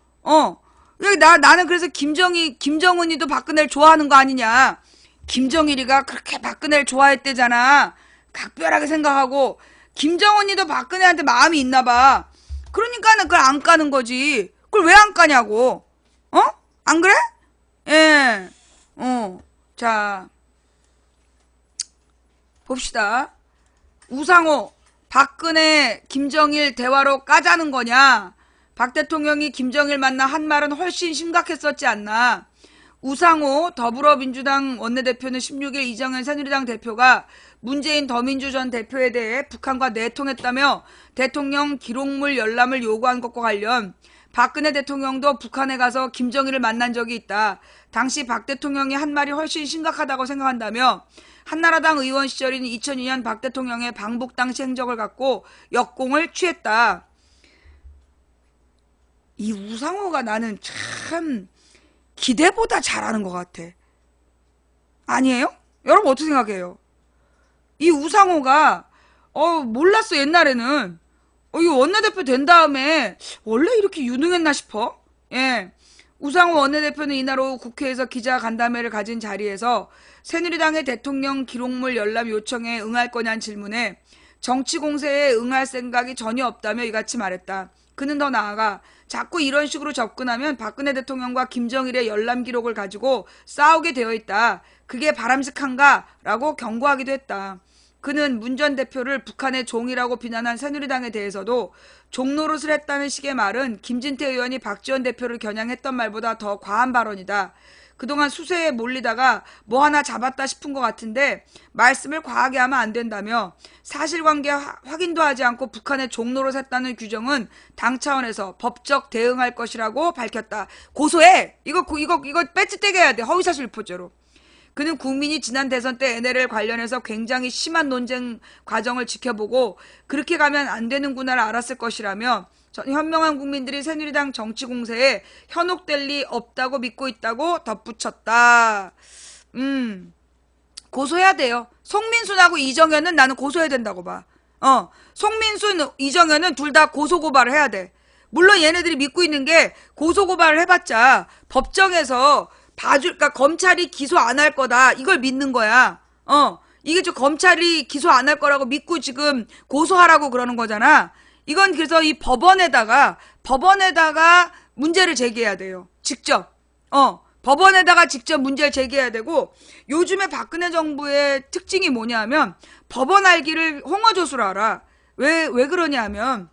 나는 그래서 김정은이도 박근혜를 좋아하는 거 아니냐. 김정일이가 그렇게 박근혜를 좋아했대잖아. 각별하게 생각하고. 김정은이도 박근혜한테 마음이 있나 봐. 그러니까는 그걸 안 까는 거지. 그걸 왜 안 까냐고. 안 그래? 예. 자. 봅시다. 우상호, 박근혜, 김정일 대화로 까자는 거냐? 박 대통령이 김정일 만나 한 말은 훨씬 심각했었지 않나? 우상호 더불어민주당 원내대표는 16일 이정현 새누리당 대표가 문재인 더민주 전 대표에 대해 북한과 내통했다며 대통령 기록물 열람을 요구한 것과 관련 박근혜 대통령도 북한에 가서 김정일을 만난 적이 있다. 당시 박 대통령이 한 말이 훨씬 심각하다고 생각한다며 한나라당 의원 시절인 2002년 박 대통령의 방북 당시 행적을 갖고 역공을 취했다. 이 우상호가 나는 참 기대보다 잘하는 것 같아. 아니에요? 여러분 어떻게 생각해요? 이 우상호가 몰랐어. 옛날에는 이 원내대표 된 다음에 원래 이렇게 유능했나 싶어. 예. 우상호 원내대표는 이날 오후 국회에서 기자간담회를 가진 자리에서 새누리당의 대통령 기록물 열람 요청에 응할 거냐는 질문에 정치 공세에 응할 생각이 전혀 없다며 이같이 말했다. 그는 더 나아가 자꾸 이런 식으로 접근하면 박근혜 대통령과 김정일의 열람 기록을 가지고 싸우게 되어 있다. 그게 바람직한가? 라고 경고하기도 했다. 그는 문 전 대표를 북한의 종이라고 비난한 새누리당에 대해서도 종노릇을 했다는 식의 말은 김진태 의원이 박지원 대표를 겨냥했던 말보다 더 과한 발언이다. 그동안 수세에 몰리다가 뭐 하나 잡았다 싶은 것 같은데 말씀을 과하게 하면 안 된다며 사실관계 확인도 하지 않고 북한의 종노릇 했다는 규정은 당 차원에서 법적 대응할 것이라고 밝혔다. 고소해! 이거 배지 떼게 해야 돼. 허위사실 유포죄로. 그는 국민이 지난 대선 때 NLL 관련해서 굉장히 심한 논쟁 과정을 지켜보고 그렇게 가면 안 되는구나를 알았을 것이라며 현명한 국민들이 새누리당 정치 공세에 현혹될 리 없다고 믿고 있다고 덧붙였다. 고소해야 돼요. 송민순하고 이정현은 나는 고소해야 된다고 봐. 송민순, 이정현은 둘 다 고소고발을 해야 돼. 물론 얘네들이 믿고 있는 게 고소고발을 해봤자 법정에서 그러니까 검찰이 기소 안 할 거다. 이걸 믿는 거야. 이게 검찰이 기소 안 할 거라고 믿고 지금 고소하라고 그러는 거잖아. 이건 그래서 이 법원에다가 문제를 제기해야 돼요. 직접. 법원에다가 직접 문제를 제기해야 되고 요즘에 박근혜 정부의 특징이 뭐냐면 법원 알기를 홍어조수로 알아. 왜 그러냐면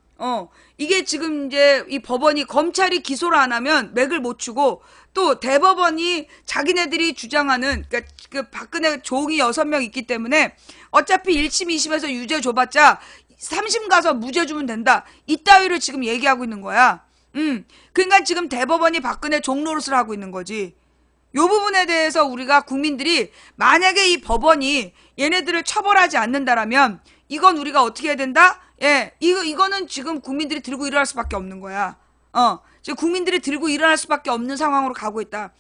이게 지금 이제 이 법원이 검찰이 기소를 안 하면 맥을 못 추고 또 대법원이 자기네들이 주장하는 그러니까 그 박근혜 종이 6명 있기 때문에 어차피 1심 2심에서 유죄 줘봤자 3심 가서 무죄 주면 된다. 이따위를 지금 얘기하고 있는 거야. 그러니까 지금 대법원이 박근혜 종노릇을 하고 있는 거지. 요 부분에 대해서 우리가 국민들이 만약에 이 법원이 얘네들을 처벌하지 않는다라면 이건 우리가 어떻게 해야 된다? 예, 이거는 지금 국민들이 들고 일어날 수밖에 없는 거야. 지금 국민들이 들고 일어날 수밖에 없는 상황으로 가고 있다.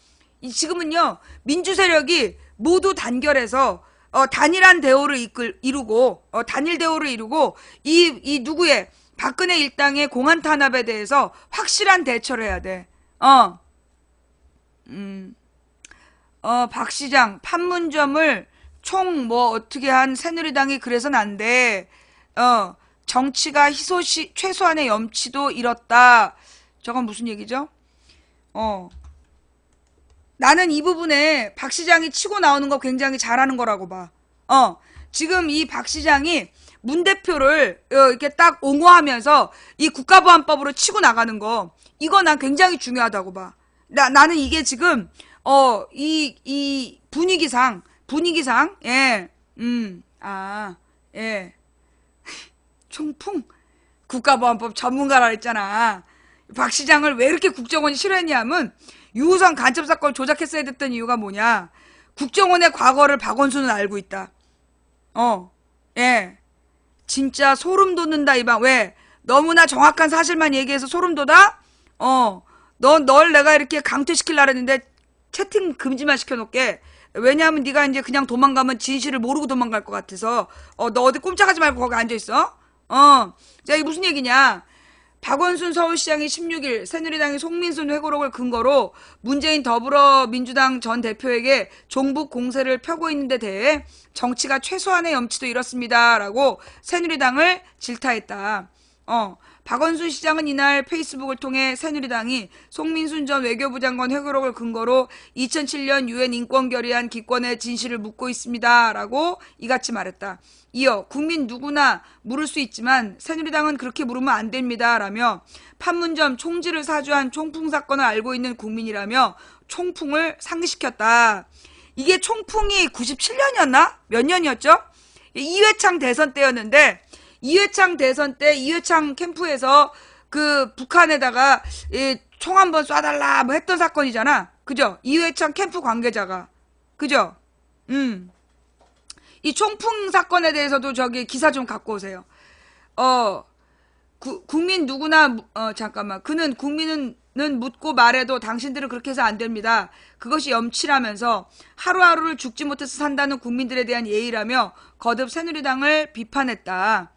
지금은요, 민주 세력이 모두 단결해서 단일한 대오를 이루고 단일 대오를 이루고 이 누구의 박근혜 일당의 공안 탄압에 대해서 확실한 대처를 해야 돼. 박 시장 판문점을 총 어떻게 한 새누리당이 그래서는 안 돼. 정치가 희소시 최소한의 염치도 잃었다. 저건 무슨 얘기죠? 나는 이 부분에 박 시장이 치고 나오는 거 굉장히 잘하는 거라고 봐. 지금 이 박 시장이 문 대표를 이렇게 딱 옹호하면서 이 국가보안법으로 치고 나가는 거, 이거 난 굉장히 중요하다고 봐. 나는 이게 지금 이 분위기상 예. 예. 총풍 국가보안법 전문가라 했잖아. 박 시장을 왜 이렇게 국정원이 싫어했냐면 유우성 간첩사건을 조작했어야 됐던 이유가 뭐냐. 국정원의 과거를 박원순은 알고 있다. 예. 진짜 소름 돋는다, 이방. 왜? 너무나 정확한 사실만 얘기해서 소름 돋아? 널 내가 이렇게 강퇴시키려고 했는데 채팅 금지만 시켜놓게. 왜냐하면 네가 이제 그냥 도망가면 진실을 모르고 도망갈 것 같아서. 너 어디 꼼짝하지 말고 거기 앉아있어. 자, 이게 무슨 얘기냐. 박원순 서울시장이 16일 새누리당이 송민순 회고록을 근거로 문재인 더불어민주당 전 대표에게 종북 공세를 펴고 있는 데 대해 정치가 최소한의 염치도 잃었습니다. 라고 새누리당을 질타했다. 박원순 시장은 이날 페이스북을 통해 새누리당이 송민순 전 외교부 장관 회고록을 근거로 2007년 유엔 인권 결의안 기권의 진실을 묻고 있습니다. 라고 이같이 말했다. 이어 국민 누구나 물을 수 있지만 새누리당은 그렇게 물으면 안 됩니다. 라며 판문점 총지를 사주한 총풍 사건을 알고 있는 국민이라며 총풍을 상기시켰다. 이게 총풍이 97년이었나? 몇 년이었죠? 이회창 대선 때였는데 이회창 대선 때 이회창 캠프에서 그 북한에다가 총 한번 쏴달라 뭐 했던 사건이잖아. 그죠? 이회창 캠프 관계자가. 그죠? 이 총풍 사건에 대해서도 저기 기사 좀 갖고 오세요. 국민 누구나 잠깐만. 그는 국민은 묻고 말해도 당신들은 그렇게 해서 안 됩니다. 그것이 염치라면서 하루하루를 죽지 못해서 산다는 국민들에 대한 예의라며 거듭 새누리당을 비판했다.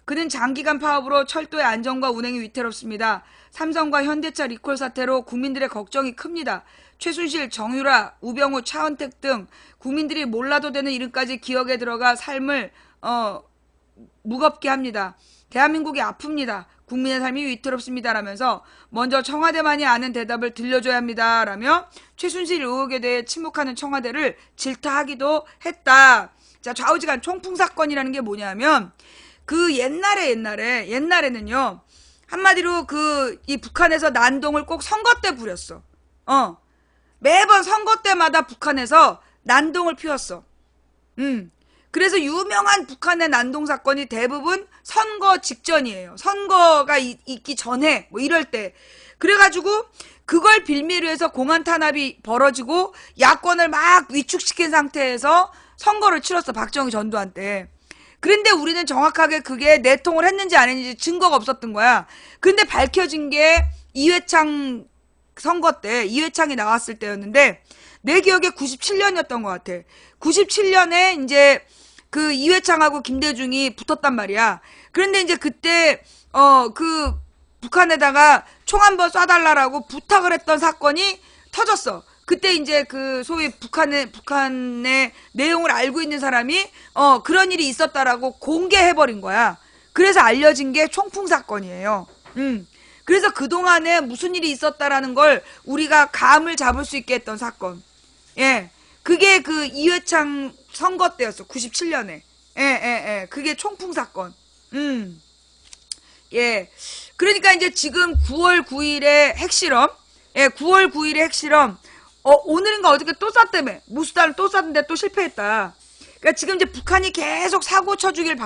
그는 장기간 파업으로 철도의 안전과 운행이 위태롭습니다. 삼성과 현대차 리콜 사태로 국민들의 걱정이 큽니다. 최순실, 정유라, 우병우, 차은택 등 국민들이 몰라도 되는 이름까지 기억에 들어가 삶을 무겁게 합니다. 대한민국이 아픕니다. 국민의 삶이 위태롭습니다. 라면서 먼저 청와대만이 아는 대답을 들려줘야 합니다. 라며 최순실 의혹에 대해 침묵하는 청와대를 질타하기도 했다. 자, 좌우지간 총풍 사건이라는 게 뭐냐면 그 옛날에는요. 한마디로 이 북한에서 난동을 꼭 선거 때 부렸어. 매번 선거 때마다 북한에서 난동을 피웠어. 그래서 유명한 북한의 난동 사건이 대부분 선거 직전이에요. 선거가 있기 전에 뭐 이럴 때. 그래가지고 그걸 빌미로 해서 공안 탄압이 벌어지고 야권을 막 위축시킨 상태에서 선거를 치렀어. 박정희 전두환 때. 그런데 우리는 정확하게 그게 내통을 했는지 안 했는지 증거가 없었던 거야. 근데 밝혀진 게 이회창 선거 때, 이회창이 나왔을 때였는데, 내 기억에 97년이었던 것 같아. 97년에 이제 그 이회창하고 김대중이 붙었단 말이야. 그런데 이제 그때, 그 북한에다가 총 한번 쏴달라라고 부탁을 했던 사건이 터졌어. 그때 이제 그 소위 북한의 내용을 알고 있는 사람이 그런 일이 있었다라고 공개해버린 거야. 그래서 알려진 게 총풍 사건이에요. 그래서 그동안에 무슨 일이 있었다라는 걸 우리가 감을 잡을 수 있게 했던 사건. 예. 그게 그 이회창 선거 때였어. 97년에. 예. 그게 총풍 사건. 예. 그러니까 이제 지금 9월 9일의 핵실험. 예, 9월 9일의 핵실험. 오늘인가 어저께 또 쐈다며. 무수단을 또 쐈는데 또 실패했다. 그러니까 지금 이제 북한이 계속 사고 쳐주길